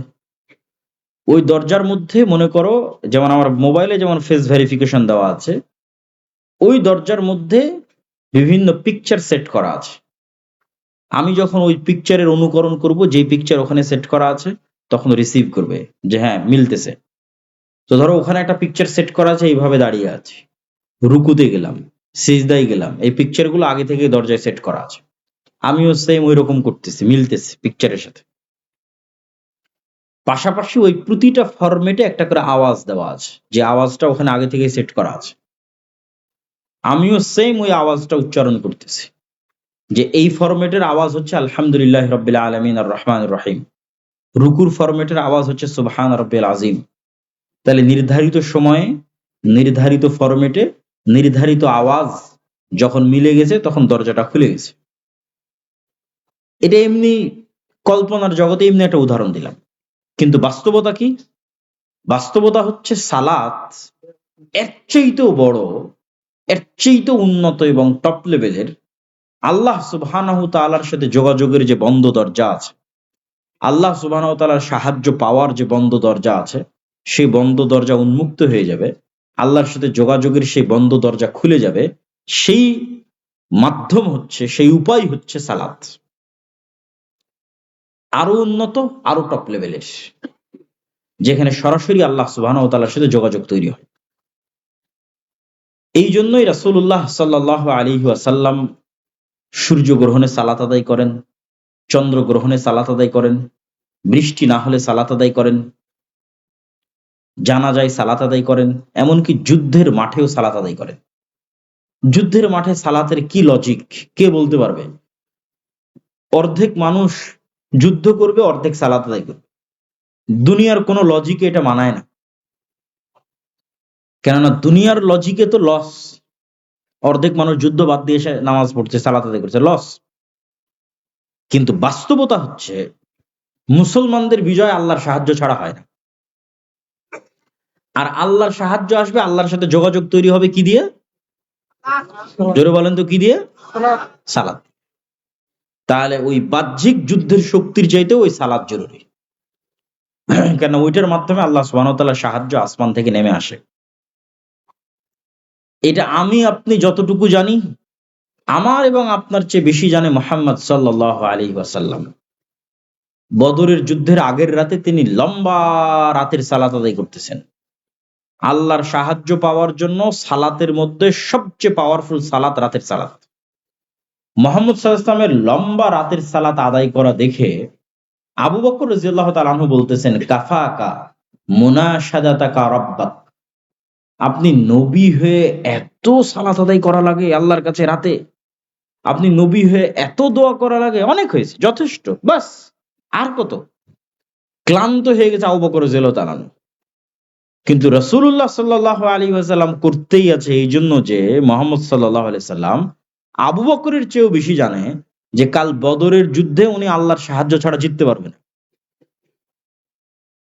ওই দরজার মধ্যে মনে করো, যেমন আমার মোবাইলে যেমন ফেস ভেরিফিকেশন দেওয়া আছে, ওই দরজার মধ্যে বিভিন্ন পিকচার সেট করা আছে। আমি যখন ওই পিকচারের অনুকরণ করব, যেই পিকচার ওখানে সেট করা আছে, তখন রিসিভ করবে যে হ্যাঁ মিলতেছে। তো ধরো ওখানে একটা পিকচার সেট করা আছে, এইভাবে দাঁড়িয়ে আছে, রুকুতে গেলাম, সিজদায় গেলাম, এই পিকচার গুলো আগে থেকে দরজায় সেট করা আছে, আমিও সেম ওই রকম করতেছি, মিলতেছে পিকচারের সাথে। পাশাপাশি ওই প্রতিটা ফরম্যাটে একটা করে আওয়াজ দেওয়া আছে, যে আওয়াজটা ওখানে আগে থেকে সেট করা আছে, আমিও সেম ওই আওয়াজটা উচ্চারণ করতেছি, যে এই ফরম্যাটের আওয়াজ হচ্ছে আলহামদুলিল্লাহ রাব্বিল আলামিন আর রহমানির রহিম, রুকুর ফরম্যাটের আওয়াজ হচ্ছে সুবহান রাব্বিল আযীম। তাহলে নির্ধারিত সময়ে, নির্ধারিত ফরম্যাটে, নির্ধারিত আওয়াজ যখন মিলে গেছে, তখন দরজাটা খুলে গেছে। এটা এমনি কল্পনার জগতে এমনি একটা উদাহরণ দিলাম, কিন্তু বাস্তবতা কি? বাস্তবতা হচ্ছে সালাত এর চাইতেও বড়, এর চাইতেও উন্নত এবং টপ লেভেলের আল্লাহ সুবহানাহু তাআলার সাথে যোগাযোগের যে বন্ধ দরজা আছে, আল্লাহ সুবহানাহু তাআলার সাহায্য পাওয়ার যে বন্ধ দরজা আছে, সেই বন্ধ দরজা উন্মুক্ত হয়ে যাবে, আল্লাহর সাথে যোগাযোগের সেই বন্ধ দরজা খুলে যাবে। সেই মাধ্যম হচ্ছে, সেই উপায় হচ্ছে সালাত। আরো উন্নত, আরো টপ লেভেলের, যেখানে সরাসরি আল্লাহ সুবহানাহু তাআলার সাথে যোগাযোগ তৈরি হয়। এই জন্যই রাসূলুল্লাহ সাল্লাল্লাহু আলাইহি ওয়াসাল্লাম সূর্যগ্রহণে সালাত আদায় করেন, চন্দ্রগ্রহণে সালাত আদায় করেন, বৃষ্টি না হলে সালাত আদায় করেন, জানাজায় সালাত আদায় করেন, এমনকি যুদ্ধের মাঠেও সালাত আদায় করেন। যুদ্ধের মাঠে সালাতের কি লজিক কে বলতে পারবে? অর্ধেক মানুষ যুদ্ধ করবে, অর্ধেক সালাত আদায় করবে। দুনিয়ার কোনো লজিকে এটা মানায় না, কেননা দুনিয়ার লজিকে তো লস। অর্ধেক মানুষ যুদ্ধ বাদ দিয়ে এসে নামাজ পড়ছে, সালাত আদায় করছে, লস। কিন্তু বাস্তবতা হচ্ছে মুসলমানদের বিজয় আল্লাহর সাহায্য ছাড়া হয় না। আর আল্লাহর সাহায্য আসবে, আল্লাহর সাথে যোগাযোগ তৈরি হবে কি দিয়ে? জোরে বলেন তো কি দিয়ে? সালাত। তাহলে ওই বাহ্যিক যুদ্ধের শক্তির চাইতে ওই সালাত জরুরি, কেন ওইটার মাধ্যমে আল্লাহ সুবহানাহু ওয়া তাআলার সাহায্য আসমান থেকে নেমে আসে। এটা আমি আপনি যতটুকু জানি, আমার এবং আপনার চেয়ে বেশি জানে মুহাম্মদ সাল্লাল্লাহু আলাইহি ওয়াসাল্লাম। বদরের যুদ্ধের আগের রাতে তিনি লম্বা রাতের সালাত আদায় করতেছেন। আল্লাহর সাহায্য পাওয়ার জন্য সালাতের মধ্যে সবচেয়ে পাওয়ারফুল সালাত রাতের সালাত। মুহাম্মদ সাল্লাল্লাহু আলাইহি ওয়াসাল্লামের লম্বা রাতের সালাত আদায় করা দেখে আবু বকর রাদিয়াল্লাহু তাআলা আনহু বলতেছেন, কাফাকা মুনাশাদাতাকা রাব্বাক। আপনি নবী হয়ে এত সালাত আদায় করা লাগে আল্লাহর কাছে রাতে, আপনি নবী হয়ে এত দোয়া করা লাগে, অনেক হয়েছে, যথেষ্ট, বাস, আর কত? ক্লান্ত হয়ে গেছে আবু বকর রাদিয়াল্লাহু তাআলা আনহু। কিন্তু রাসূলুল্লাহ সাল্লাল্লাহু আলাইহি ওয়াসাল্লাম করতেই আছে, এই জন্য যে মুহাম্মদ সাল্লাল্লাহু আলাইহি সাল্লাম আবু বকরের চেয়েও বেশি জানে যে কাল বদরের যুদ্ধে উনি আল্লাহর সাহায্য ছাড়া জিততে পারবে না।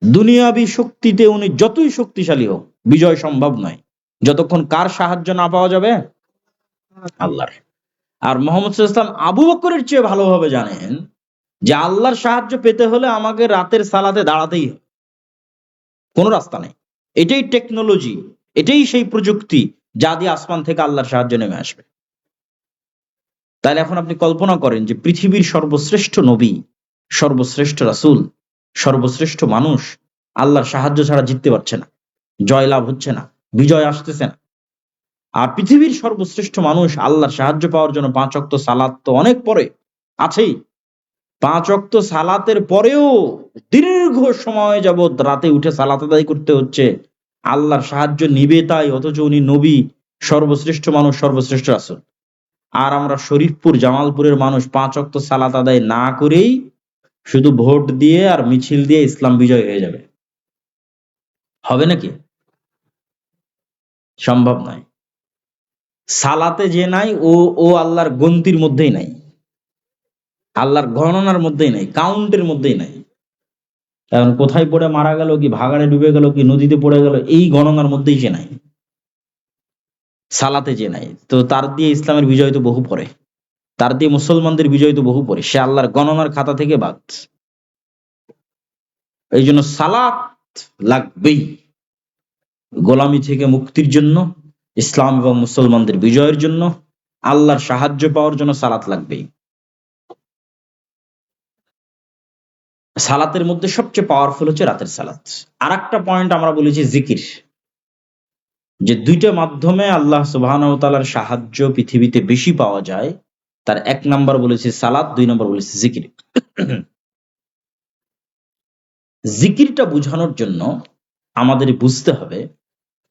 দুনিয়াবী শক্তিতে উনি যতই শক্তিশালী হোক, বিজয় সম্ভব নয় যতক্ষণ কার সাহায্য না পাওয়া যাবে, আল্লাহর। আর মুহাম্মদ সাল্লাল্লাহু আলাইহি ওয়াসাল্লাম আবু বকরের চেয়ে ভালোভাবে জানেন যে আল্লাহর সাহায্য পেতে হলে আমাকে রাতের সালাতে দাঁড়াতেই হবে, কোনো রাস্তা নেই। এটাই টেকনোলজি, এটাই সেই প্রযুক্তি যা দিয়ে আসমান থেকে আল্লাহর সাহায্য নেমে আসবে। তাহলে এখন আপনি কল্পনা করেন যে পৃথিবীর সর্বশ্রেষ্ঠ নবী, সর্বশ্রেষ্ঠ রাসূল, সর্বশ্রেষ্ঠ মানুষ আল্লাহর সাহায্য ছাড়া জিততে পারছে না, জয়লাভ হচ্ছে না, বিজয় আসতেছে না। আর পৃথিবীর সর্বশ্রেষ্ঠ মানুষ আল্লাহর সাহায্য পাওয়ার জন্য 5 ওয়াক্ত সালাত তো অনেক পরে আছেই, 5 ওয়াক্ত সালাতের পরেও দীর্ঘ সময় যাবৎ রাতে উঠে সালাত আদায় করতে হচ্ছে, আল্লাহর সাহায্য নিবে তাই, অথচ উনি নবী, সর্বশ্রেষ্ঠ মানুষ, সর্বশ্রেষ্ঠ রাসূল। আর আমরা শরীফপুর জামালপুরের মানুষ 5 ওয়াক্ত সালাত আদায় না করেই শুধু ভোট দিয়ে আর মিছিল দিয়ে ইসলাম বিজয় হয়ে যাবে, হবে নাকি? সম্ভব নয়। সালাতে যে নাই ও আল্লাহর গন্তির মধ্যেই নাই, আল্লাহর গণনার মধ্যেই নাই, কাউন্টের মধ্যেই নাই। কারণ কোথায় পড়ে মারা গেল, কি ভাগাড়ে ডুবে গেল, কি নদীতে পড়ে গেল, এই গণনার মধ্যেই সে নাই, সালাতে যে নাই। তো তার দিয়ে ইসলামের বিজয় তো বহু পরে, তার দিয়ে মুসলমানদের বিজয় তো বহু পরে, সে আল্লাহর গণনার খাতা থেকে বাদ। এই জন্য সালাত লাগবেই, গোলামি থেকে মুক্তির জন্য, ইসলাম এবং মুসলমানদের বিজয়ের জন্য, আল্লাহর সাহায্য পাওয়ার জন্য সালাত লাগবেই। সালাতের মধ্যে সবচেয়ে পাওয়ারফুল হচ্ছে রাতের সালাত। আর একটা পয়েন্ট আমরা বলেছি জিকির, যে দুইটা মাধ্যমে আল্লাহ সুবহানাহু ওয়া তাআলার সাহায্য পৃথিবীতে বেশি পাওয়া যায়। তার 1 নাম্বার বলেছি সালাত, 2 নাম্বার বলেছি জিকির। জিকিরটা বোঝানোর জন্য আমাদের বুঝতে হবে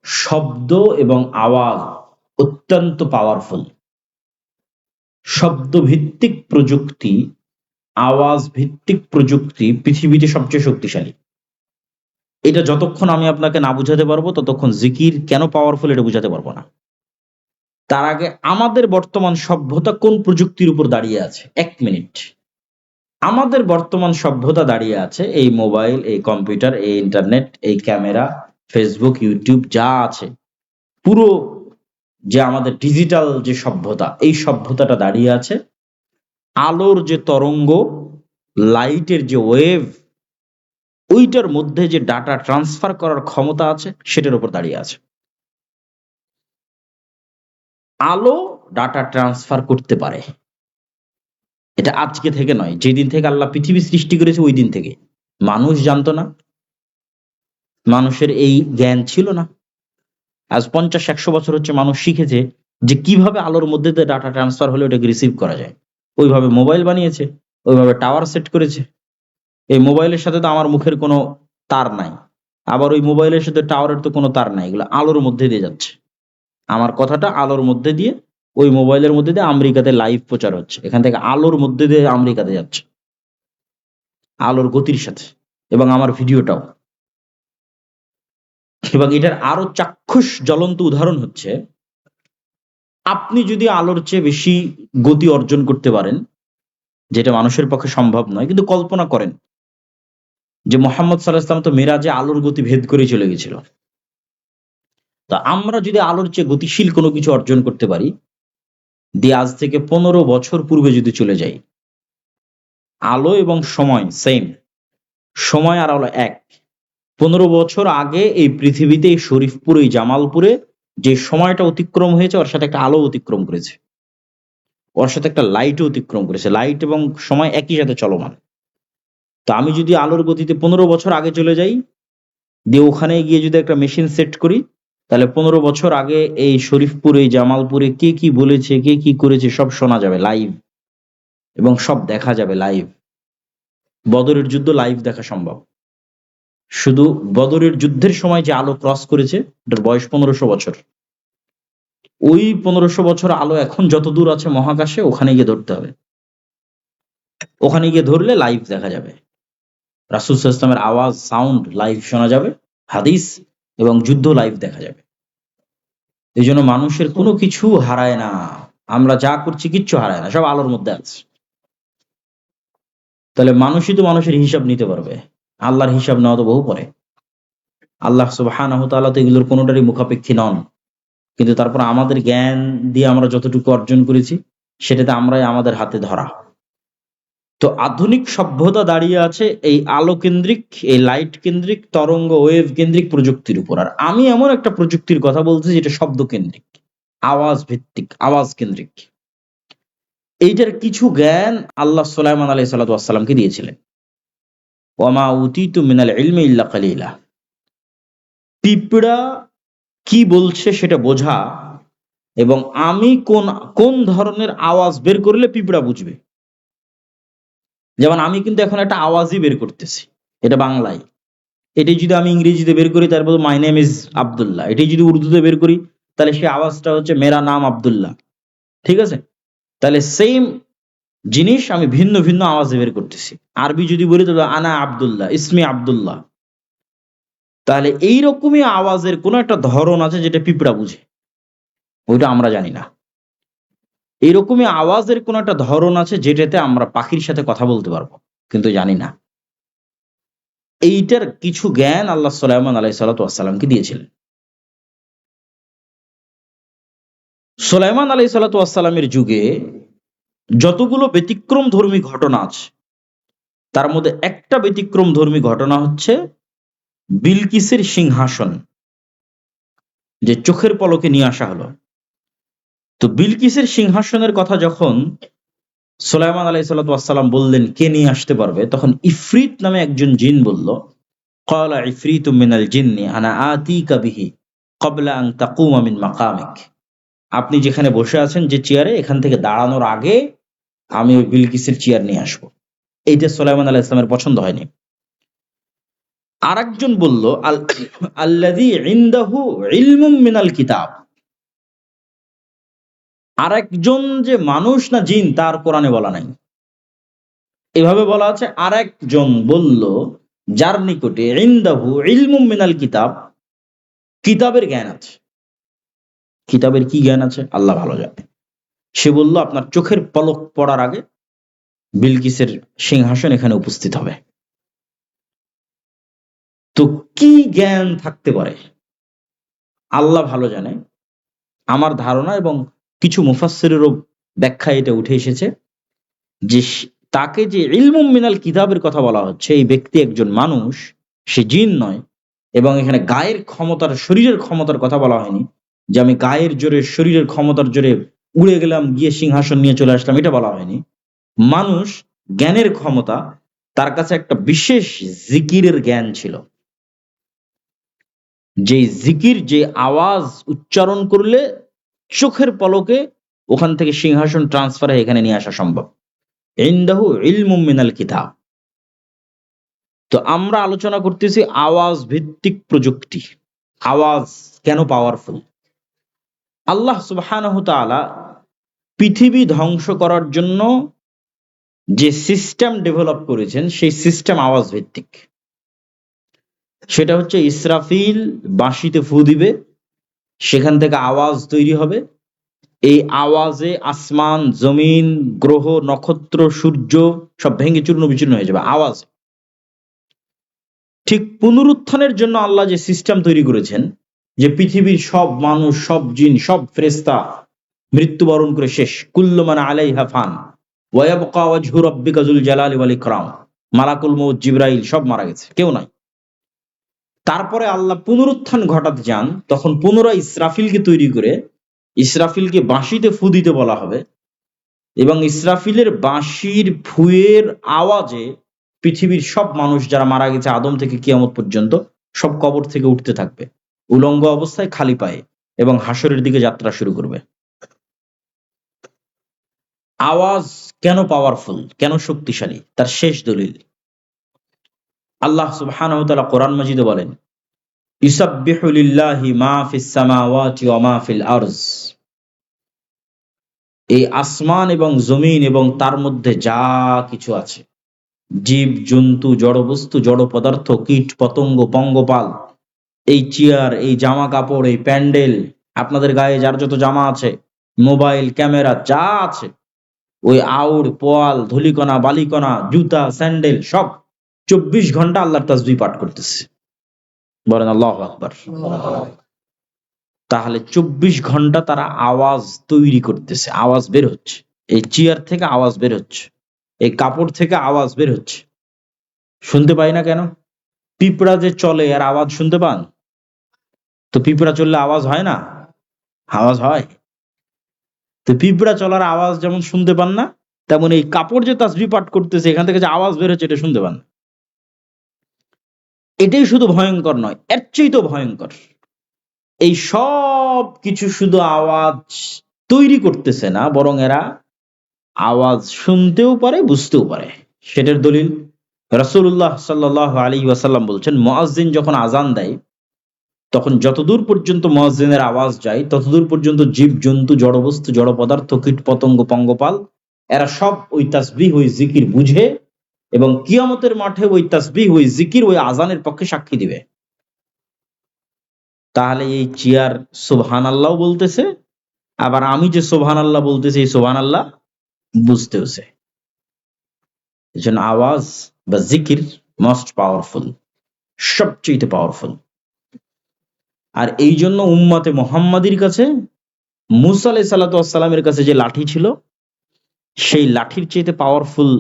শব্দ এবং আওয়াজ অত্যন্ত পাওয়ারফুল। শব্দ ভিত্তিক প্রযুক্তি, আওয়াজ ভিত্তিক প্রযুক্তি পৃথিবীতে সবচেয়ে শক্তিশালী। এটা যতক্ষণ আমি আপনাকে না বুঝাতে পারবো ততক্ষণ জিকির কেন পাওয়ারফুল এটা বুঝাতে পারবো না। তার আগে আমাদের বর্তমান সভ্যতা কোন প্রযুক্তির উপর দাঁড়িয়ে আছে? 1 মিনিট। আমাদের বর্তমান সভ্যতা দাঁড়িয়ে আছে এই মোবাইল, এই কম্পিউটার, এই ইন্টারনেট, এই ক্যামেরা, ফেসবুক, ইউটিউব যা আছে, পুরো যে আমাদের ডিজিটাল যে সভ্যতা, এই সভ্যতাটা দাঁড়িয়ে আছে আলোর যে তরঙ্গ, লাইটের যে ওয়েভ, ওইটার মধ্যে যে ডাটা ট্রান্সফার করার ক্ষমতা আছে সেটার উপর দাঁড়িয়ে আছে। আলো ডাটা ট্রান্সফার করতে পারে, এটা আজকে থেকে নয়, যেদিন থেকে আল্লাহ পৃথিবী সৃষ্টি করেছে ওই দিন থেকে। মানুষ জানতো না, মানুষের এই জ্ঞান ছিল না। আজ 50-100 বছর হচ্ছে মানুষ শিখেছে যে কিভাবে আলোর মধ্যে দিয়ে ডাটা ট্রান্সফার হলে ওটাকে রিসিভ করা যায়। ওইভাবে মোবাইল বানিয়েছে, ওইভাবে টাওয়ার সেট করেছে। এই মোবাইলের সাথে তো আমার মুখের কোনো তার নাই, আবার ওই মোবাইলের সাথে টাওয়ারের তো কোনো তার নাই, এগুলো আলোর মধ্যে দিয়ে যাচ্ছে। আমার কথাটা আলোর মধ্যে দিয়ে, ওই মোবাইলের মধ্যে দিয়ে আমেরিকাতে লাইভ প্রচার হচ্ছে, এখান থেকে আলোর মধ্যে দিয়ে আমেরিকাতে যাচ্ছে, আলোর গতির সাথে, এবং আমার ভিডিওটাও। এবং এটার আরো চাক্ষুষ জ্বলন্ত উদাহরণ হচ্ছে, আপনি যদি আলোর চেয়ে বেশি গতি অর্জন করতে পারেন, যেটা মানুষের পক্ষে সম্ভব নয়, কিন্তু কল্পনা করেন যে মুহাম্মদ সাল্লাল্লাহু আলাইহি ওয়াসাল্লাম তো মিরাজে আলোর গতি ভেদ করে চলে গেছিল। তো আমরা যদি আলোর চেয়ে গতিশীল কোনো কিছু অর্জন করতে পারি, দিয়ে আজ থেকে 15 বছর পূর্বে যদি চলে যাই, আলো এবং সময় সেম, সময় আর আলো এক। 15 বছর আগে এই পৃথিবীতে, এই শরীফপুর, এই জামালপুরে যে সময়টা অতিক্রম হয়েছে, ওর সাথে একটা আলো অতিক্রম করেছে, ওর সাথে একটা লাইটও অতিক্রম করেছে। লাইট এবং সময় একই সাথে চলমান। তো আমি যদি আলোর গতিতে 15 বছর আগে চলে যাই, দিয়ে ওখানে গিয়ে যদি একটা মেশিন সেট করি, তাহলে 15 বছর আগে এই শরীফপুরে, জামালপুরে কে কি বলেছে, কে কি করেছে সব শোনা যাবে লাইভ, এবং সব দেখা যাবে লাইভ। বদরের যুদ্ধ লাইভ দেখা সম্ভব। শুধু বদরের যুদ্ধের সময় যে আলো ক্রস করেছে, এটার বয়স 1500 বছর। ওই 1500 বছর আলো এখন যত দূর আছে মহাকাশে, ওখানে গিয়ে ধরতে হবে। ওখানে গিয়ে ধরলে লাইভ দেখা যাবে, রাসূল সাল্লাল্লাহু আলাইহি ওয়াসাল্লামের আওয়াজ, সাউন্ড লাইভ শোনা যাবে, হাদিস এবং যুদ্ধ লাইভ দেখা যাবে। এই জন্য মানুষের কোনো কিছু হারায় না, আমরা যা করছি কিচ্ছু হারায় না, সব আলোর মধ্যে আছে। তাহলে মানুষই তো মানুষের হিসাব নিতে পারবে, আল্লাহর হিসাব নেওয়া তো বহু পরে। আল্লাহ সুবহানাহু ওয়া তাআলা তো এগুলোর কোনোটারই মুখাপেক্ষী নন, কিন্তু তারপর আমাদের জ্ঞান দিয়ে আমরা যতটুকু অর্জন করেছি সেটাতে আমরাই আমাদের হাতে ধরা। তো আধুনিক সভ্যতা দাঁড়িয়ে আছে এই আলো কেন্দ্রিক, এই লাইট কেন্দ্রিক, তরঙ্গ ওয়েভ কেন্দ্রিক প্রযুক্তির উপর। আর আমি এমন একটা প্রযুক্তির কথা বলছি যেটা শব্দ কেন্দ্রিক, আওয়াজ ভিত্তিক, আওয়াজ কেন্দ্রিক। এইটার কিছু জ্ঞান আল্লাহ সুলাইমান আলাইহিস সালাতু ওয়াস সালামকে দিয়েছিলেন। ওয়ামা উতিতু মিনাল ইলমি ইল্লা কালিলা। পিঁপড়া কি বলছে সেটা বোঝা, এবং আমি কোন কোন ধরনের আওয়াজ বের করলে পিঁপড়া বুঝবে। যেমন আমি কিন্তু এখন একটা আওয়াজই বের করতেছি, এটা বাংলায়। এটাই যদি আমি ইংরেজিতে বের করি, তারপর মাই নেম ইজ আব্দুল্লাহ, এটাই যদি উর্দুতে বের করি, তাহলে সে আওয়াজটা হচ্ছে মেরা নাম আব্দুল্লাহ। ঠিক আছে? তাহলে সেম জিনিস আমি ভিন্ন ভিন্ন আওয়াজে বের করতেছি। আরবি যদি বলি তাহলে আনা আব্দুল্লাহ, ইসমি আব্দুল্লাহ। তাহলে এইরকমই আওয়াজের কোন একটা ধরন আছে যেটা পিঁপড়া বুঝে, ওইটা আমরা জানি না। এইরকমই আওয়াজের কোন একটা ধরন আছে যেটাতে আমরা পাখির সাথে কথা বলতে পারবো, কিন্তু জানি না। এইটার কিছু জ্ঞান আল্লাহ সুলাইমান আলাইহিস সালাতু ওয়াস সালামকে দিয়েছিলেন। সুলাইমান আলাইহিস সালাতু ওয়াস সালামের যুগে যতগুলো ব্যতিক্রম ধর্মী ঘটনা আছে, তার মধ্যে একটা ব্যতিক্রম ধর্মী ঘটনা হচ্ছে বিলকিসের সিংহাসন, যে চোখের পলকে নিয়ে আসা হলো। তো বিলকিসের সিংহাসনের কথা যখন সুলাইমান আলাইহিস সালাতু ওয়াস সালাম বললেন কে নিয়ে আসতে পারবে, তখন ইফরিত নামে একজন জিন বলল, ক্বালা ইফরিতুম মিনাল জিন্নি আনা আতিকা বিহি ক্বাবলা আন তাকুমা মিন মাকামিক। আপনি যেখানে বসে আছেন যে চেয়ারে, এখান থেকে দাঁড়ানোর আগে আমি ওই বিলকিসের চেয়ার নিয়ে আসবো। এইটা সুলাইমান আলাইহিস সালামের পছন্দ হয়নি। আরেকজন বলল, আল্লাযী ইনদাহু ইলমুম মিনাল কিতাব। আরেকজন যে মানুষ না জিন তার কোরআনে বলা নাই, এভাবে বলা আছে। আরেকজন বলল যার নিকটে ইনদাহু ইলমুম মিনাল কিতাব, কিতাবের জ্ঞান আছে। কিতাবের কি জ্ঞান আছে আল্লাহ ভালো জানে। সে বলল আপনার চোখের পলক পড়ার আগে বিলকিসের সিংহাসন এখানে উপস্থিত হবে। তো কি জ্ঞান থাকতে পারে আল্লাহ ভালো জানে। আমার ধারণা এবং কিছু মুফাসসিরেরও ব্যাখ্যায় এটা উঠে এসেছে যে তাকে যে ইলমুম মিনাল কিতাবের কথা বলা হচ্ছে, এই ব্যক্তি একজন মানুষ, সে জিন নয়। এবং এখানে গায়ের ক্ষমতার, শরীরের ক্ষমতার কথা বলা হয়নি, যে আমি গায়ের জোরে, শরীরের ক্ষমতার জোরে উড়ে গেলাম, গিয়ে সিংহাসন নিয়ে চলে আসলাম, এটা বলা হয়নি। মানুষ, জ্ঞানের ক্ষমতা, তার কাছে একটা বিশেষ জিকিরের জ্ঞান ছিল, যে জিকির, যে আওয়াজ উচ্চারণ করলে চোখের পলকে ওখান থেকে সিংহাসন ট্রান্সফার হয়ে এখানে নিয়ে আসা সম্ভব। ইনদাহু ইলমুম মিনাল কিতাব। তো আমরা আলোচনা করতেছি আওয়াজ ভিত্তিক প্রযুক্তি। আওয়াজ কেন পাওয়ারফুল? আল্লাহ সুবহানাহু ওয়া তাআলা পৃথিবী ধ্বংস করার জন্য যে সিস্টেম ডেভেলপ করেছেন, সেই সিস্টেম আওয়াজ ভিত্তিক। সেটা হচ্ছে ইসরাফিল বাঁশিতে ফু দিবে, সেখান থেকে আওয়াজ তৈরি হবে। এই আওয়াজে আসমান, জমিন, গ্রহ, নক্ষত্র, সূর্য সব ভেঙে চূর্ণ বিচূর্ণ হয়ে যাবে আওয়াজ। ঠিক পুনরুত্থানের জন্য আল্লাহ যে সিস্টেম তৈরি করেছেন, যে পৃথিবীর সব মানুষ, সব জিন, সব ফেরেশতা মৃত্যুবরণ করে শেষ, কুল্লু মান আলাইহা ফান ওয়া ইয়াবকা ওয়াজহু রাব্বিকা যুল জালালি ওয়াল ইকরাম। মালাকুল মউত, জিবরাইল সব মারা গেছে, কেউ নাই। তারপরে আল্লাহ পুনরুত্থান ঘটাতে চান, তখন পুনরায় ইসরাফিলকে তৈরি করে ইসরাফিলকে বাঁশিতে ফু দিতে বলা হবে, এবং ইসরাফিলের বাঁশির ফুয়ের আওয়াজে পৃথিবীর সব মানুষ যারা মারা গেছে আদম থেকে কিয়ামত পর্যন্ত সব কবর থেকে উঠতে থাকবে উলঙ্গ অবস্থায় খালি পায়ে এবং হাসরের দিকে যাত্রা শুরু করবে। আওয়াজ কেন পাওয়ারফুল, কেন শক্তিশালী, তার শেষ দলিল আল্লাহ সুবহানাহু ওয়া তাআলা কোরআন মাজিদে বলেন, ইউসাব্বিহু লিল্লাহি মা ফিস সামাওয়াতি ওয়া মা ফিল আরজ। এই আসমান এবং জমিন এবং তার মধ্যে যা কিছু আছে, জীব জন্তু, জড়বস্তু, জড় পদার্থ, কীট পতঙ্গ, পঙ্গপাল, এই চেয়ার, এই জামা কাপড়, এই প্যান্ডেল, আপনাদের গায়ে যার যত জামা আছে, মোবাইল, ক্যামেরা, যা আছে, ওই আউর, পোয়াল, ধুলিকণা, বালিকণা, জুতা, স্যান্ডেল, সব 24 ঘন্টা আল্লাহর তাসবিহ পাঠ করতেছে। বলেন আল্লাহু আকবার। তাহলে 24 ঘন্টা তারা আওয়াজ তৈরি করতেছে, আওয়াজ বের হচ্ছে, এই চেয়ার থেকে আওয়াজ বের হচ্ছে, এই কাপড় থেকে আওয়াজ বের হচ্ছে। শুনতে পাই না কেন? পিঁপড়া যে চলে আর আওয়াজ শুনতে পান? তো পিঁপড়া চললে আওয়াজ হয় না? আওয়াজ হয়। তো পিঁপড়া চলার আওয়াজ যেমন শুনতে পান না, তেমন এই কাপড় যে তাসবিহ পাঠ করতেছে এখান থেকে যে আওয়াজ বের হচ্ছে এটা শুনতে পান। এটাই শুধু ভয়ঙ্কর নয়, এর চেয়েও ভয়ঙ্কর, এই সব কিছু শুধু আওয়াজ তৈরি করতেছে না, বরং এরা আওয়াজ শুনতেও পারে, বুঝতেও পারে। সেটার দলিল রাসূলুল্লাহ সাল্লাল্লাহু আলাইহি ওয়াসাল্লাম বলছেন, মুয়াজ্জিন যখন আজান দেয় তখন যতদূর পর্যন্ত মুয়াজ্জিনের আওয়াজ যায় ততদূর পর্যন্ত জীব জন্তু, জড়বস্তু, জড় পদার্থ, কীট পতঙ্গ, পঙ্গপাল, এরা সব ওই তাসবিহ, ওই জিকির বুঝে এবং কিয়ামতের মাঠে ওই তাসবিহ, ওই জিকির, ওই আজানের পক্ষে সাক্ষী দিবে। তাহলে এই চেয়ার সুবহানাল্লাহ বলতেছে, আবার আমি যে সুবহানাল্লাহ বলতেছি এই সুবহানাল্লাহ বুঝতেছে। এজন্য আওয়াজ বা জিকির মোস্ট পাওয়ারফুল, সবচেয়ে পাওয়ারফুল। আর এই জন্য উম্মতে মুহাম্মাদির কাছে মুসা আলাইহিস সালাতু ওয়াস সালামের কাছে যে লাঠি ছিল, সেই লাঠির চাইতে পাওয়ারফুল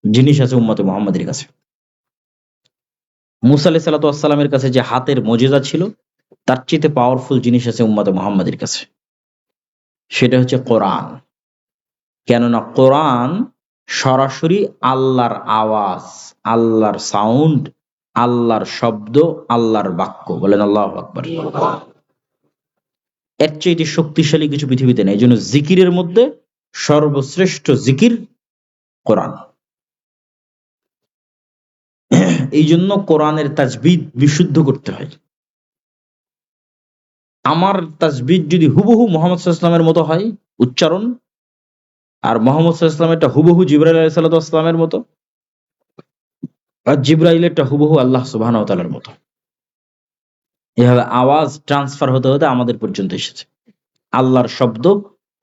জিনিস আছে উম্মতে মুহাম্মাদির কাছে। মুসা আলাইহিস সালাতু ওয়াস সালামের কাছে যে হাতের মুজিজা ছিল, তার চাইতে পাওয়ারফুল জিনিস আছে উম্মতে মুহাম্মাদির কাছে, সেটা হচ্ছে কোরআন। কেননা কোরআন সরাসরি আল্লাহর আওয়াজ, আল্লাহর সাউন্ড, আল্লাহর শব্দ, আল্লাহর বাক্য। বলেন আল্লাহু আকবার। এর চাইতে শক্তিশালী কিছু পৃথিবীতে নেই। এই জন্য জিকিরের মধ্যে সর্বশ্রেষ্ঠ জিকির কোরআন। এই জন্য কোরআনের তাজবিদ বিশুদ্ধ করতে হয়। আমার তাজবিদ যদি হুবহু মুহাম্মদ সাল্লাল্লাহু আলাইহি ওয়াসাল্লামের মতো হয় উচ্চারণ, আর মুহাম্মদ সাল্লাল্লাহু আলাইহি ওয়াসাল্লামেরটা হুবহু জিবরাইল আলাইহিস সালাতু ওয়াসসালামের মতো, আর জিবরাইলেরটা হুবহু আল্লাহ সুবহানাহু ওয়া তাআলার মতো, এভাবে আওয়াজ ট্রান্সফার হতে হতে আমাদের পর্যন্ত এসেছে। আল্লাহর শব্দ,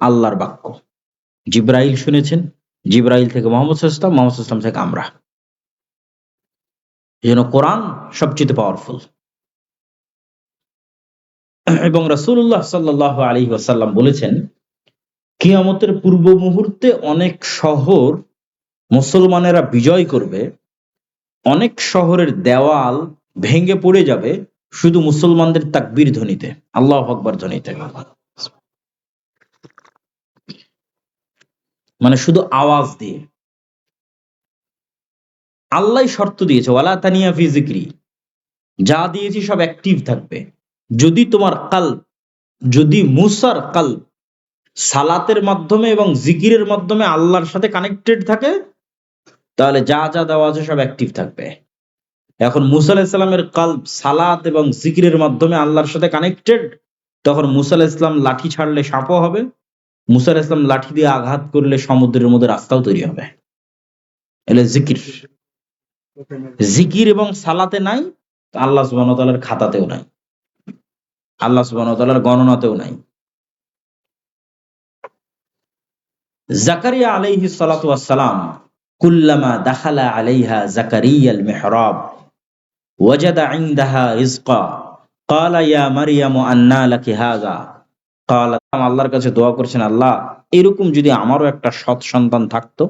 আল্লাহর বাক্য। জিবরাইল শুনেছেন, জিবরাইল থেকে মুহাম্মদ সাল্লাল্লাহু আলাইহি ওয়াসাল্লাম, মুহাম্মদ সাল্লাল্লাহু আলাইহি ওয়াসাল্লাম থেকে আমরা। এজন্য কোরআন সবচেয়ে পাওয়ারফুল। এবং রাসূলুল্লাহ সাল্লাল্লাহু আলাইহি ওয়াসাল্লাম বলেছেন, কিয়ামতের পূর্ব মুহূর্তে অনেক শহর মুসলমানেরা বিজয় করবে, অনেক শহরের দেওয়াল ভেঙে পড়ে যাবে শুধু মুসলমানদের তাকবীর ধ্বনিতে, আল্লাহু আকবার ধ্বনিতে। মানে শুধু আওয়াজ দিয়ে। আল্লাহ শর্ত দিয়েছে, ওয়ালা তানিয়া ফি যিকরি, যা দিয়েছি সব অ্যাক্টিভ থাকবে। যদি তোমার কালব, যদি মুসার কালব সালাতের মাধ্যমে এবং জিকিরের মাধ্যমে আল্লাহর সাথে কানেক্টেড থাকে, তাহলে যা যা দেওয়া আছে সব অ্যাক্টিভ থাকবে। এখন মুসা আলাইহিস সালামের কালব সালাত এবং জিকিরের মাধ্যমে আল্লাহর সাথে কানেক্টেড, তখন মুসা আলাইহিস সালাম লাঠি ছাড়লে সাপও হবে, মুসা আলাইহিস সালাম লাঠি দিয়ে আঘাত করলে সমুদ্রের মধ্যে রাস্তাও তৈরি হবে। এলে জিকির, জিকির এবং সালাতে নাই, আল্লাহ সুবহানাহু ওয়া তাআলার খাতাতেও নাই, আল্লাহ সুবহানাহু ওয়া তাআলার গণনাতেও নাই। জাকারিয়া আলাইহিস সালাতু ওয়াস সালাম, কুল্লামা দাখালা আলাইহা জাকারিয়াল মিহরাব ওয়াজাদা ইনদাহা রিজকা ক্বালা ইয়া মারইয়াম আন্না লাকি হাযা ক্বালা, আল্লাহর কাছে দোয়া করছেন, আল্লাহ এরকম যদি আমারও একটা সৎ সন্তান থাকতো।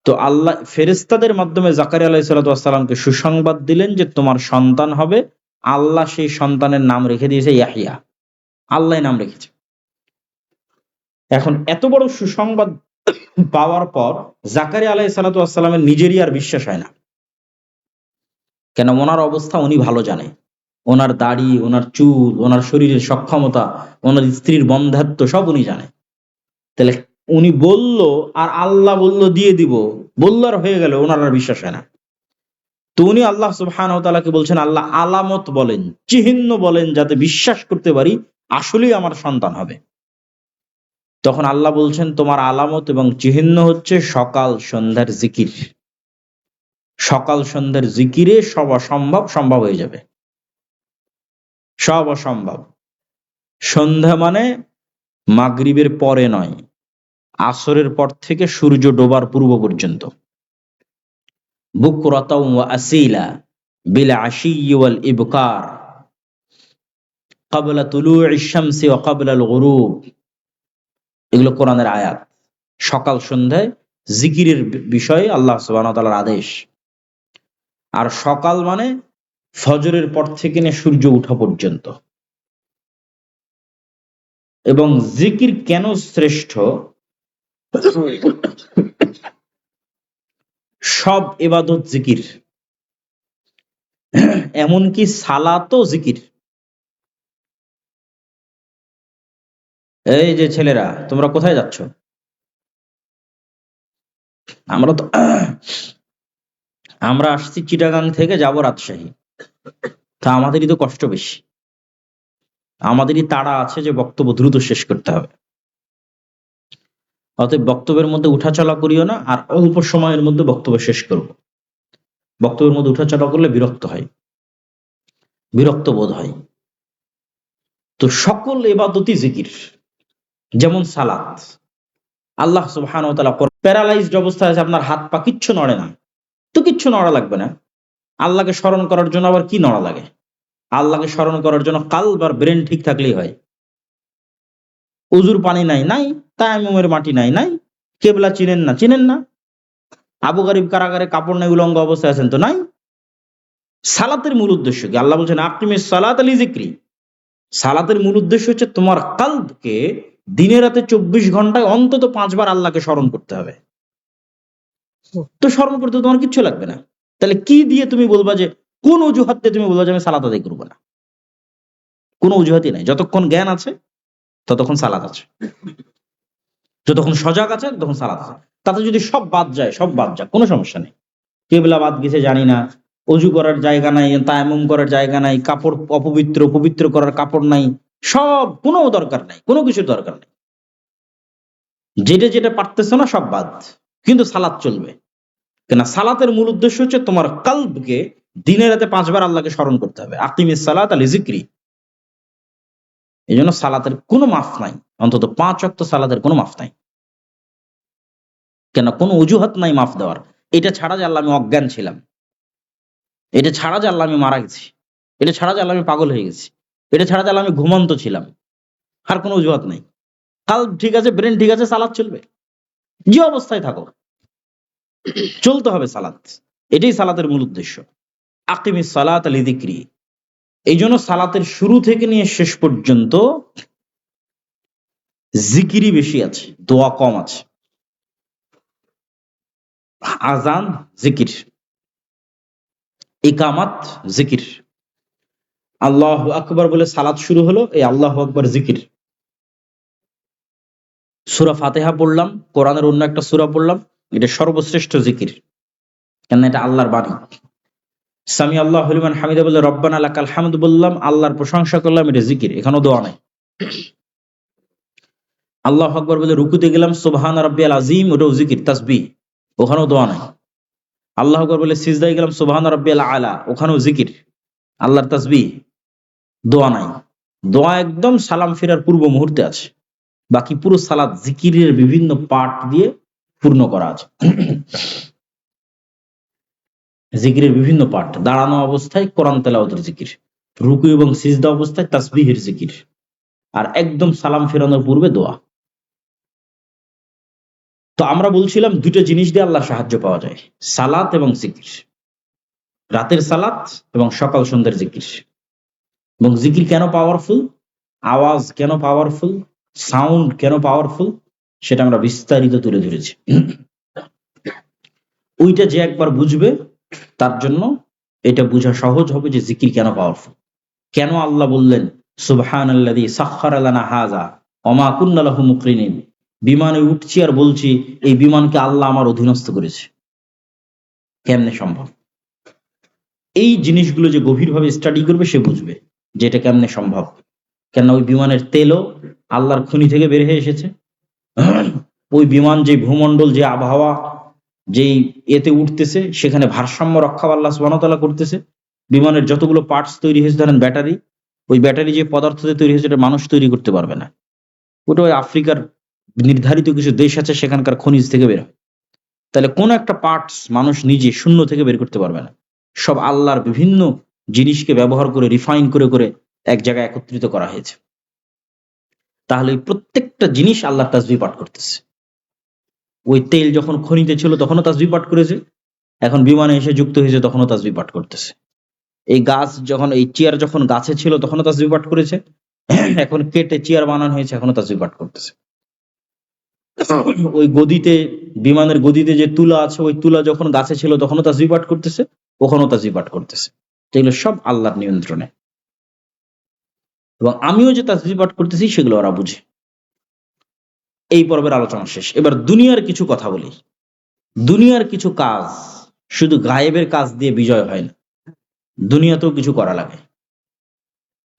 তো আল্লাহ ফেরেশতাদের মাধ্যমে জাকারিয়া আলাইহিস সালাতু ওয়াস সালামকে সুসংবাদ দিলেন যে তোমার সন্তান হবে। আল্লাহ সেই সন্তানের নাম রেখে দিয়েছে ইয়াহইয়া, আল্লাহ নাম রেখেছে। এখন এত বড় সুসংবাদ পাওয়ার পর জাকারিয়া আলাইহিস সালাতু ওয়াস সালামের নিজেরই আর বিশ্বাস হয় না। কেন? ওনার অবস্থা উনি ভালো জানে। ওনার দাড়ি, ওনার চুল, ওনার শরীরের সক্ষমতা, ওনার স্ত্রীর বন্ধ্যাত্ব সব উনি জানে। তাহলে উনি বলল আর আল্লাহ বলল দিয়ে দিব, বলল আর হয়ে গেল, ওনার আর বিশ্বাস হয় না। তো উনি আল্লাহ সুবহানাহু ওয়া তাআলাকে বলছেন, আল্লাহ আলামত বলেন, চিহ্ন বলেন, যাতে বিশ্বাস করতে পারি আসলেই আমার সন্তান হবে। তখন আল্লাহ বলছেন, তোমার আলামত এবং চিহ্ন হচ্ছে সকাল সন্ধ্যার জিকির। সকাল সন্ধ্যার জিকিরে সব অসম্ভব সম্ভব হয়ে যাবে। সব অসম্ভব। সন্ধ্যা মানে মাগরিবের পরে নয়, আসরের পর থেকে সূর্য ডোবার পূর্ব পর্যন্ত। বুকরাতাও ওয়া আসীলা বিল আশিয়্যি ওয়াল ইবকার ক্বাবলা তুলুইশ শামসি ওয়া ক্বাবলাল গুরুব। এগুলো কোরআনের আয়াত। সকাল সন্ধ্যায় জিকিরের বিষয়ে আল্লাহ সুবহানাহু ওয়া তাআলার আদেশ। আর সকাল মানে ফজরের পর থেকে নিয়ে সূর্য ওঠা পর্যন্ত। এবং জিকির কেন শ্রেষ্ঠ? সব ইবাদত জিকির, এমনকি সালাতও জিকির। এই যে ছেলেরা, তোমরা কোথায় যাচ্ছ? আমরা তো আমরা আসছি চিটাগাং থেকে, যাব রাজশাহী। তা আমাদেরই তো কষ্ট বেশি, আমাদেরই তাড়া আছে যে বক্তব্য দ্রুত শেষ করতে হবে। অতএব বক্তব্যের মধ্যে উঠাচলা করিও না, আর অল্প সময়ের মধ্যে বক্তব্য শেষ করব। বক্তব্যের মধ্যে উঠাচলা করলে বিরক্ত হয়, বিরক্ত বোধ হয়। তো সকল ইবাদতই জিকির। যেমন সালাত, আল্লাহ সুবহানাহু ওয়া তাআলা প্যারালাইজড অবস্থায় আছে, আপনার হাত পা কিচ্ছু নড়ে না, তো কিচ্ছু নড়া লাগবে না। আল্লাহকে স্মরণ করার জন্য আবার কি নড়া লাগে? আল্লাহকে স্মরণ করার জন্য কালব আর ব্রেন ঠিক থাকলেই হয়। উজুর পানি নাই, নাই। তায়াম্মুমের মাটি নাই, নাই। কেবলা চিনেন না, চিনেন না। আবু গারিব কারাগারে কাপড় নাই, উলঙ্গ অবস্থায় আছেন, তো নাই। সালাতের মূল উদ্দেশ্য কি? আল্লাহ বলছেন আকিমিস সালাত লিযিকরি। সালাতের মূল উদ্দেশ্য হচ্ছে তোমার কালবকে দিনে রাতে 24 ঘন্টায় অন্তত 5 বার আল্লাহকে স্মরণ করতে হবে। তো স্মরণ করতে তোমার কিচ্ছু লাগবে না। তাহলে কি দিয়ে তুমি বলবা যে, কোন অজুহাত দিয়ে তুমি বলবা যে আমি সালাত আদায় করবো না? কোনো অজুহাতই নাই। যতক্ষণ জ্ঞান আছে ততক্ষণ সালাত আছে, যতক্ষণ সজাগ আছে ততক্ষণ সালাত আছে। তাতে যদি সব বাদ যায়, সব বাদ যাক, কোনো সমস্যা নেই। কেবলা বাদ গেছে জানি না, অজু করার জায়গা নাই, তায়াম্মুম করার জায়গা নাই, কাপড় অপবিত্র, পবিত্র করার কাপড় নাই, সব কোনো দরকার নাই, কোনো কিছুর দরকার নেই। যেটা যেটা পারতেছো না সব বাদ, কিন্তু সালাত চলবে। কেন? সালাতের মূল উদ্দেশ্য হচ্ছে তোমার কালবকে দিনে রাতে 5 বার আল্লাহকে স্মরণ করতে হবে। আকিমিস সালাত লিযিকরি। এই জন্য সালাতের কোনো মাফ নাই, অন্তত 5 ওয়াক্ত সালাতের কোনো মাফ নাই। কেন? কোনো অজুহাত নাই মাফ দেওয়ার। এটা ছাড়া যে আল্লাহ আমি অজ্ঞান ছিলাম, এটা ছাড়া যে আল্লাহ আমি মারা গেছি, এটা ছাড়া যে আল্লাহ আমি পাগল হয়ে গেছি, এটা ছাড়া যে আল্লাহ আমি ঘুমন্ত ছিলাম, আর কোনো অজুহাত নাই। কালব ঠিক আছে, ব্রেন ঠিক আছে, সালাত চলবে। যে অবস্থায় থাকো চলতে হবে সালাত। এটাই সালাতের মূল উদ্দেশ্য। আকিমিস সালাত লিযিকরি। এই জন্য সালাতের শুরু থেকে নিয়ে শেষ পর্যন্ত জিকিরই বেশি আছে, দোয়া কম আছে। আজান জিকির, ইকামাত জিকির। আল্লাহু আকবার বলে সালাত শুরু হলো, এই আল্লাহু আকবার জিকির। সূরা ফাতিহা পড়লাম, কোরআনের অন্য একটা সূরা পড়লাম, এটা সর্বশ্রেষ্ঠ জিকির। কেন? এটা আল্লাহর বাণী। সামি আল্লাহু লিমান হামিদা বলে রব্বানা লাকাল হামদ বললাম, আল্লাহর প্রশংসা করলাম, এটা জিকির। এখানেও দোয়া নাই। আল্লাহু আকবার বলে রুকুতে গেলাম, সুবহান রাব্বিয়াল আযীম, ওটাও জিকির, তাসবিহ, ওখানেও দোয়া নাই। আল্লাহু আকবার বলে সিজদায় গেলাম, সুবহান রাব্বিয়াল আলা, ওখানেও জিকির, আল্লাহর তাসবিহ, দোয়া নাই। দোয়া একদম সালাম ফেরার পূর্ব মুহূর্তে আছে। বাকি পুরো সালাত জিকিরের বিভিন্ন পার্ট দিয়ে পূর্ণ করা আছে। জিকিরের বিভিন্ন পার্ট, দাঁড়ানো অবস্থায় কোরআন তেলাওয়াতের জিকির, রুকু এবং সিজদা অবস্থায় তাসবিহের জিকির, আর একদম সালাম ফেরানোর পূর্বে দোয়া। তো আমরা বলছিলাম দুটো জিনিস দিয়ে আল্লাহর সাহায্য পাওয়া যায়, সালাত এবং জিকির। রাতের সালাত এবং সকাল সন্ধ্যার জিকির। এবং জিকির কেন পাওয়ারফুল? আওয়াজ কেন পাওয়ারফুল? সাউন্ড কেন পাওয়ারফুল? সেটা আমরা বিস্তারিত তুলে ধরেছি। ওইটা যে একবার বুঝবে তার জন্য এটা বোঝা সহজ হবে যে জিকির কেন পাওয়ারফুল, কেন আল্লাহ বললেন সুবহানাল্লাযী সাখখারা লানা হাযা ওয়া মা কুন্না লাহু মুকরিনিন। বিমানে উঠছি আর বলছি এই বিমানকে আল্লাহ আমার অধীনস্থ করেছে। কেমনে সম্ভব? এই জিনিসগুলো যে গভীরভাবে স্টাডি করবে সে বুঝবে যে এটা কেমনে সম্ভব। কেন ওই বিমানের তেলও আল্লাহর খনি থেকে বের হয়ে এসেছে। ওই বিমান যে ভূমণ্ডল, যে আবহাওয়া, যেই এতে উঠতেছে সেখানে ভারসাম্য রক্ষা আল্লাহ সুবহানাহু ওয়া তাআলা করতেছে। বিমানের যতগুলো পার্টস তৈরি হয়েছে, ধরেন ব্যাটারি, ওই ব্যাটারি যে পদার্থ দিয়ে তৈরি হয়েছে এটা মানুষ তৈরি করতে পারবে না। ওটা ওই আফ্রিকার নির্ধারিত কিছু দেশ আছে সেখানকার খনিজ থেকে বের হয়। তাহলে কোন একটা পার্টস মানুষ নিজে শূন্য থেকে বের করতে পারবে না। সব আল্লাহর বিভিন্ন জিনিসকে ব্যবহার করে রিফাইন করে করে এক জায়গায় একত্রিত করা হয়েছে। তাহলে এই প্রত্যেকটা জিনিস আল্লাহ তাসবিহ পাঠ করতেছে। ওই তেল যখন খনিতে ছিল তখনও তাসবিহ পাঠ করেছে, এখন বিমানে এসে যুক্ত হয়েছে তখনও তাসবিহ পাঠ করতেছে। এই গাছ যখন, এই চেয়ার যখন গাছে ছিল তখনও তাসবিহ পাঠ করেছে, এখন কেটে চেয়ার বানানো হয়েছে এখনো তাসবিহ পাঠ করতেছে। ওই গদিতে, বিমানের গদিতে যে তুলা আছে ওই তুলা যখন গাছে ছিল তখনও তাসবিহ পাঠ করতেছে, ওখানেও তাসবিহ পাঠ করতেছে। এগুলো সব আল্লাহর নিয়ন্ত্রণে। এবং আমিও যে তাসবিহ পাঠ করতেছি সেগুলো ওরা বুঝে। এই পর্বের আলোচনা শেষ। এবার দুনিয়ার কিছু কথা বলি। দুনিয়ার কিছু কাজ শুধু গায়েবের কাজ দিয়ে বিজয় হয় না, দুনিয়াতেও কিছু করা লাগে।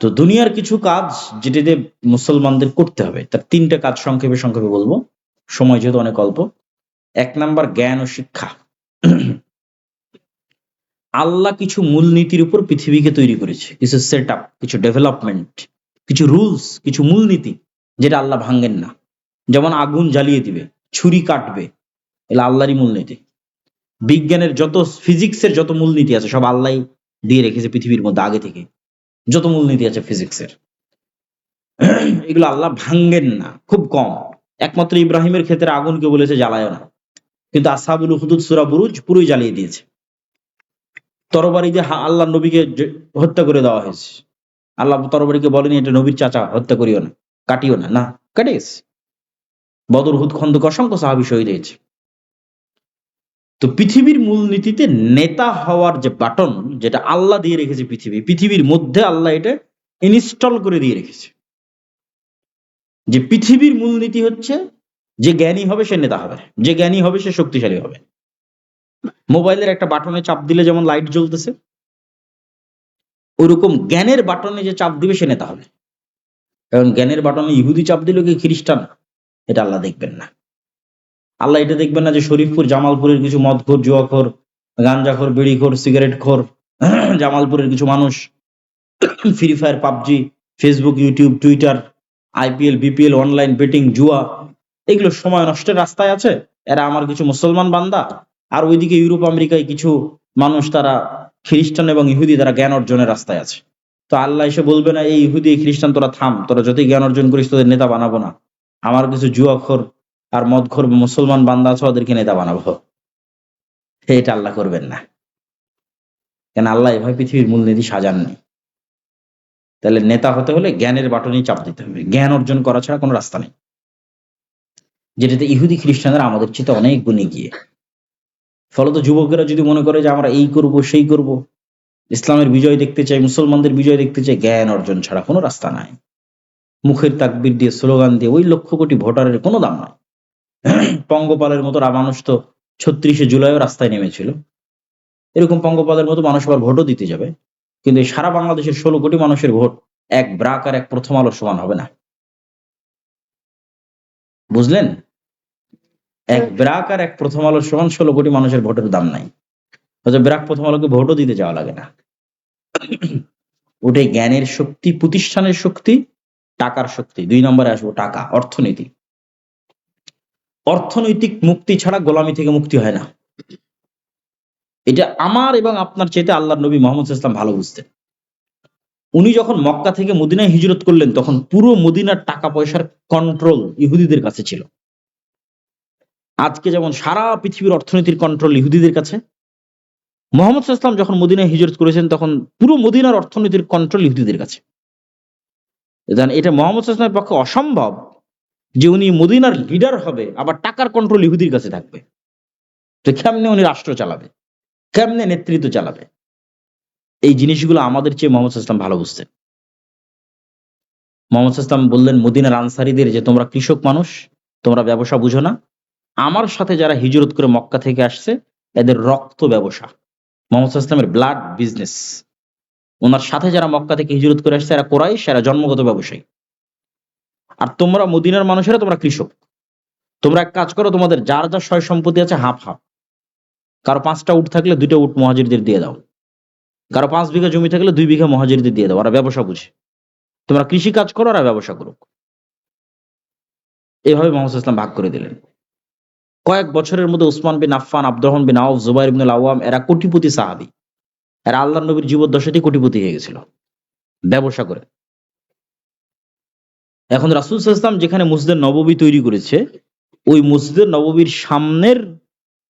তো দুনিয়ার কিছু কাজ যেটাতে মুসলমানদের করতে হবে, তার তিনটা কাজ সংক্ষেপে সংক্ষেপে বলবো, সময় যেহেতু অনেক অল্প। ১ নাম্বার জ্ঞান ও শিক্ষা। আল্লাহ কিছু মূলনীতির উপর পৃথিবীকে তৈরি করেছে, কিছু সেট আপ, কিছু ডেভেলপমেন্ট, কিছু রুলস, কিছু মূলনীতি যেটা আল্লাহ ভাঙ্গেন না। যেমন আগুন জ্বালিয়ে দিবে, ছুরি কাটবে, এগুলো আল্লাহরই মূলনীতি। বিজ্ঞানের যত, ফিজিক্সের যত মূলনীতি আছে সব আল্লাহ দিয়ে রেখেছে পৃথিবীর মধ্যে আগে থেকে। যত মূলনীতি আছে ফিজিক্সের, এগুলো আল্লাহ ভাঙ্গেন না, খুব কম। একমাত্র ইব্রাহিমের ক্ষেত্রে আগুনকে বলেছে জ্বালায় না, কিন্তু আসহাবুল উখদুদ সূরা বুরুজ পুরোই জ্বালিয়ে দিয়েছে। তরবারি দিয়ে আল্লাহ নবীকে হত্যা করে দেওয়া হয়েছে। আল্লাহ তরবারিকে বলেনি এটা নবীর চাচা, হত্যা করিও না, কাটিও না, না কাটে গেছে। বদর, হুদ, খন্দক অসংখ্য সাহাবী শহীদ হয়েছে। তো পৃথিবীর মূলনীতিতে নেতা হওয়ার যে বাটন, যেটা আল্লাহ দিয়ে রেখেছে পৃথিবীর মধ্যে আল্লাহ এটা ইনস্টল করে দিয়ে রেখেছে। যে পৃথিবীর মূলনীতি হচ্ছে যে জ্ঞানী হবে সে নেতা হবে, যে জ্ঞানী হবে সে শক্তিশালী হবে। মোবাইলের একটা বাটনে চাপ দিলে যেমন লাইট জ্বলতেছে, ওরকম জ্ঞানের বাটনে যে চাপ দিবে সে নেতা হবে। কারণ জ্ঞানের বাটনে ইহুদি চাপ দিল কি খ্রিস্টান, এটা আল্লাহ দেখবেন না। আল্লাহ এটা দেখবেন না যে শরীফপুর জামালপুরের কিছু মদখোর, জুয়াখোর, গাঞ্জাখোর, বিড়িখোর, সিগারেট খোর জামালপুরের কিছু মানুষ free fire, PUBG, Facebook, YouTube, Twitter, IPL, BPL, online betting, জুয়া, এগুলো সময় নষ্টের রাস্তায় আছে। এরা আমার কিছু মুসলমান বান্দা। আর ওইদিকে ইউরোপ আমেরিকায় কিছু মানুষ, তারা খ্রিস্টান এবং ইহুদি, তারা জ্ঞান অর্জনের রাস্তায় আছে। তো আল্লাহ এসে বলবে না এই ইহুদি খ্রিস্টান তোরা থাম, তোরা যতই জ্ঞান অর্জন করিস তোদের নেতা বানাবো না। আমার কিছু জুয়াখোর আর মদখোর মুসলমান বান্দা আছে, ওদেরকে নেতা বানাবো। এটা আল্লাহ করবেন না। কেন আল্লাহ এভাবে পৃথিবীর মূলনীতি সাজাননি। তাহলে নেতা হতে হলে জ্ঞানের বাটনেই চাপ দিতে হবে, জ্ঞান অর্জন করা ছাড়া কোনো রাস্তা নেই। যেটাতে ইহুদি খ্রিস্টানরা আমাদের চেয়ে অনেক গুণে গিয়ে। ফলত যুবকেরা যদি মনে করে যে আমরা এই করব সেই করব, ইসলামের বিজয় দেখতে চাই, মুসলমানদের বিজয় দেখতে চাই, জ্ঞান অর্জন ছাড়া কোনো রাস্তা নাই। মুখের তাকবীর দিয়ে, স্লোগান দিয়ে ওই লক্ষ কোটি ভোটারের কোনো দাম নাই। পঙ্গপালের মতো মানুষ তো ৩৬শে জুলাইও রাস্তায় নেমেছিল। এরকম পঙ্গপালের মতো মানুষ আবার ভোটও দিতে যাবে, কিন্তু সারা বাংলাদেশের ১৬ কোটি মানুষের ভোট এক ব্রাক আর এক প্রথম আলোর সমান হবে না। বুঝলেন? এক ব্রাক আর এক প্রথম আলোর সমান ১৬ কোটি মানুষের ভোটের দাম নাই। ব্রাক প্রথম আলোকে ভোটও দিতে যাওয়া লাগে না। ওটাই জ্ঞানের শক্তি, প্রতিষ্ঠানের শক্তি, টাকার শক্তি। ২ নম্বরে আসবো টাকা, অর্থনীতি। অর্থনৈতিক মুক্তি ছাড়া গোলামি থেকে মুক্তি হয় না। এটা আমার এবং আপনার চাইতে আল্লাহর নবী মুহাম্মদ সাল্লাল্লাহু আলাইহি ওয়াসাল্লাম ভালো বুঝতেন। উনি যখন মক্কা থেকে মদিনায় হিজরত করলেন তখন পুরো মদিনার টাকা পয়সার কন্ট্রোল ইহুদিদের কাছে ছিল। আজকে যেমন সারা পৃথিবীর অর্থনীতির কন্ট্রোল ইহুদিদের কাছে, মুহাম্মদ সাল্লাল্লাহু আলাইহি ওয়াসাল্লাম যখন মদিনায় হিজরত করেছেন তখন পুরো মদিনার অর্থনীতির কন্ট্রোল ইহুদিদের কাছে। এটা মুহাম্মদ সাল্লাল্লাহু আলাইহি ওয়াসাল্লামের পক্ষে অসম্ভব যে উনি মদিনার লিডার হবে, আবার টাকার কন্ট্রোল ইহুদির কাছে থাকবে। তো কেমনে উনি রাষ্ট্র চালাবে, কেমনে নেতৃত্ব চালাবে? এই জিনিসগুলো আমাদের চেয়ে মোহাম্মদ ইসলাম ভালো বুঝতেন। মোহাম্মদ ইসলাম বললেন মদিনার আনসারীদের যে তোমরা কৃষক মানুষ, তোমরা ব্যবসা বুঝো না, আমার সাথে যারা হিজরত করে মক্কা থেকে আসছে এদের রক্ত ব্যবসা, মোহাম্মদ ইসলামের ব্লাড বিজনেস। ওনার সাথে যারা মক্কা থেকে হিজরত করে আসছে এরা কোরাইশ, এরা জন্মগত ব্যবসায়ী। আর তোমরা মদিনার মানুষেরা তোমরা কৃষক। তোমরা এক কাজ করো, তোমাদের যার যা সয় সম্পত্তি আছে হাফ হাফ, কারো 5টা উট থাকলে 2টা উট মুহাজিরদের দিয়ে দাও, কারো 5 বিঘা জমি থাকলে 2 বিঘা মুহাজিরদের দিয়ে দাও, ওরা ব্যবসা বুঝে। তোমরা কৃষি কাজ করো, ওরা ব্যবসা করুক। এইভাবে মোহাম্মদ ইসলাম ভাগ করে দিলেন। কয়েক বছরের মধ্যে উসমান বিন আফফান, আব্দুর রহমান বিন আউফ, জুবাইর ইবনুল আওয়াম এরা কোটিপতি সাহাবী। এরা আল্লাহর নবীর জীবদ্দশাতেই কোটিপতি হয়ে গেছিল ব্যবসা করে। এখন রাসূল সাল্লাল্লাহু আলাইহি ওয়াসাল্লাম যেখানে মসজিদে নববী তৈরি করেছে, ওই মসজিদে নববীর সামনের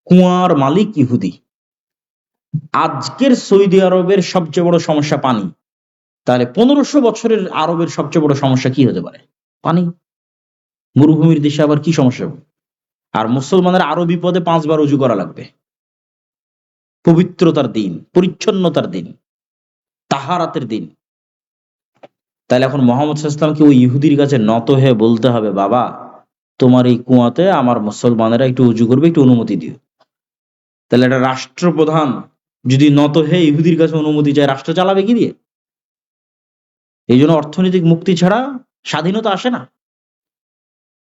কুয়ার মালিক ইহুদি। আজকের সৌদি আরবের সবচেয়ে বড় সমস্যা পানি, তাহলে 1500 বছরের আরবের সবচেয়ে বড় সমস্যা কি হতে পারে? পানি। মরুভূমির দেশে আবার কি সমস্যা হবে? আর মুসলমানের আরো বিপদে 5 বার ওযু করা লাগবে। পবিত্রতার দিন, পরিচ্ছন্নতার দিন, তাহারাতের দিন। তাহলে এখন মোহাম্মদ সাল্লাল্লাহু আলাইহি ওয়াসাল্লামকে ওই ইহুদির কাছে নত হয়ে বলতে হবে, বাবা তোমার এই কুয়াতে আমার মুসলমানেরা একটু উযু করবে, একটু অনুমতি দিও। তাহলে একটা রাষ্ট্রপ্রধান যদি নত হয়ে ইহুদির কাছে অনুমতি চায়, রাষ্ট্র চালাবে কি দিয়ে? এই জন্য অর্থনৈতিক মুক্তি ছাড়া স্বাধীনতা আসে না।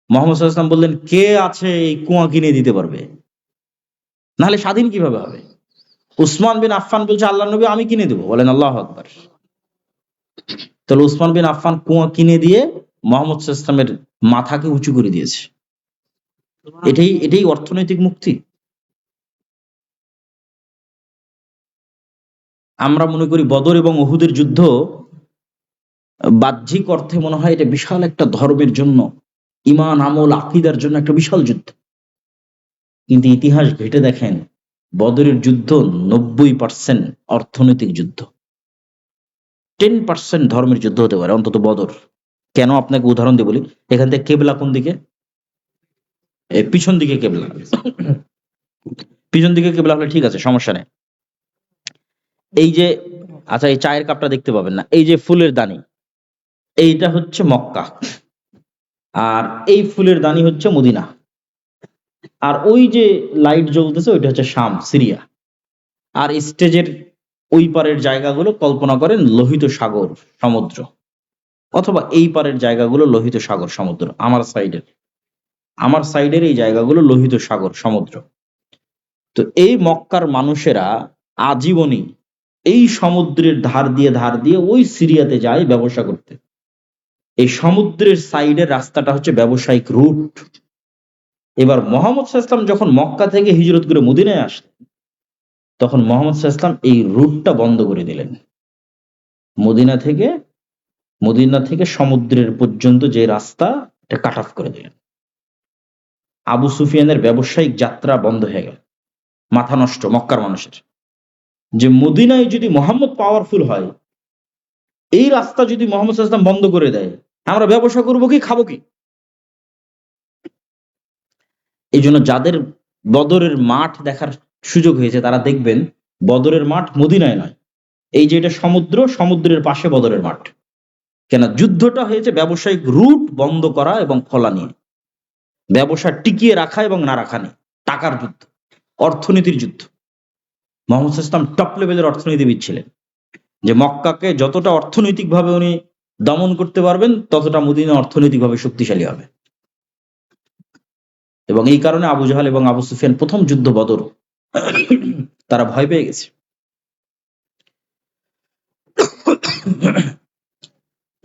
মোহাম্মদ সাল্লাল্লাহু আলাইহি ওয়াসাল্লাম বললেন, কে আছে এই কুয়া কিনে দিতে পারবে? নাহলে স্বাধীন কিভাবে হবে? উসমান বিন আফফান বলছে, আল্লাহর নবী আমি কিনে দেবো। বলেন আল্লাহু আকবার। তাহলে উসমান বিন আফফান কুয়া কিনে দিয়ে মোহাম্মদ সাল্লাল্লাহু আলাইহি ওয়াসাল্লামের মাথাকে উঁচু করে দিয়েছে। এটাই অর্থনৈতিক মুক্তি। আমরা মনে করি বদর এবং উহুদের যুদ্ধ বাহ্যিক অর্থে মনে হয় এটা বিশাল একটা ধর্মের জন্য, ঈমান, আমল, আকীদার জন্য একটা বিশাল যুদ্ধ। কিন্তু ইতিহাস ঘেঁটে দেখেন, বদরের যুদ্ধ 90% অর্থনৈতিক যুদ্ধ। 10% ধর্মের যুদ্ধ হতে পারে অন্তত বদর। কেন আপনাকে উদাহরণ দিয়ে বলি, এখান থেকে কেবলা কোন দিকে? পিছন দিকে কেবলা। পিছন দিকে কেবলা হলে ঠিক আছে, সমস্যা নেই। এই যে, আচ্ছা এই চায়ের কাপটা দেখতে পাবেন না, এই যে ফুলের দানি, এইটা হচ্ছে মক্কা, আর এই ফুলের দানি হচ্ছে মদিনা। আর ওই যে লাইট জ্বলতেছে ওইটা হচ্ছে শাম, সিরিয়া। আর স্টেজের ওই পারের জায়গাগুলো কল্পনা করেন লোহিত সাগর, সমুদ্র, অথবা এই পারের জায়গাগুলো লোহিত সাগর, সমুদ্র। আমার সাইডের এই জায়গাগুলো লোহিত সাগর, সমুদ্র। তো এই মক্কার মানুষেরা আজীবনই এই সমুদ্রের ধার দিয়ে ওই সিরিয়াতে যায় ব্যবসা করতে। এই সমুদ্রের সাইডের রাস্তাটা হচ্ছে ব্যবসায়িক রুট। এবার মোহাম্মদ সাল্লাল্লাহু আলাইহি ওয়াসাল্লাম যখন মক্কা থেকে হিজরত করে মদিনায় আসলেন, তখন মোহাম্মদ সাল্লাল্লাহু আলাইহি ওয়াসাল্লাম এই রুটটা বন্ধ করে দিলেন। মদিনা থেকে সমুদ্রের পর্যন্ত যে রাস্তা, এটা কাট অফ করে দিলেন। আবু সুফিয়ানের ব্যবসায়িক যাত্রা বন্ধ হয়ে গেল। মাথা নষ্ট মক্কার মানুষের, যে মদিনায় যদি মোহাম্মদ পাওয়ারফুল হয়, এই রাস্তা যদি মোহাম্মদ সাল্লাল্লাহু আলাইহি ওয়াসাল্লাম বন্ধ করে দেয়, আমরা ব্যবসা করবো কি, খাবো কি? এই জন্য যাদের বদরের মাঠ দেখার সুযোগ হয়েছে তারা দেখবেন বদরের মাঠ মদিনায় নয়, এই যে এটা সমুদ্র, সমুদ্রের পাশে বদরের মাঠ। কেন? যুদ্ধটা হয়েছে ব্যবসায়িক রুট বন্ধ করা এবং খোলা নিয়ে, ব্যবসা টিকিয়ে রাখা এবং না রাখা নিয়ে, টাকার যুদ্ধ, অর্থনীতির যুদ্ধ। মোহাম্মদ সাল্লাল্লাহু আলাইহি ওয়াসাল্লাম টপ লেভেলের অর্থনীতিবিদ ছিলেন, যে মক্কাকে যতটা অর্থনৈতিকভাবে উনি দমন করতে পারবেন, ততটা মদিনা অর্থনৈতিকভাবে শক্তিশালী হবে। এবং এই কারণে আবু জাহাল এবং আবু সুফিয়ান প্রথম যুদ্ধ বদর তারা ভয় পেয়ে গেছে।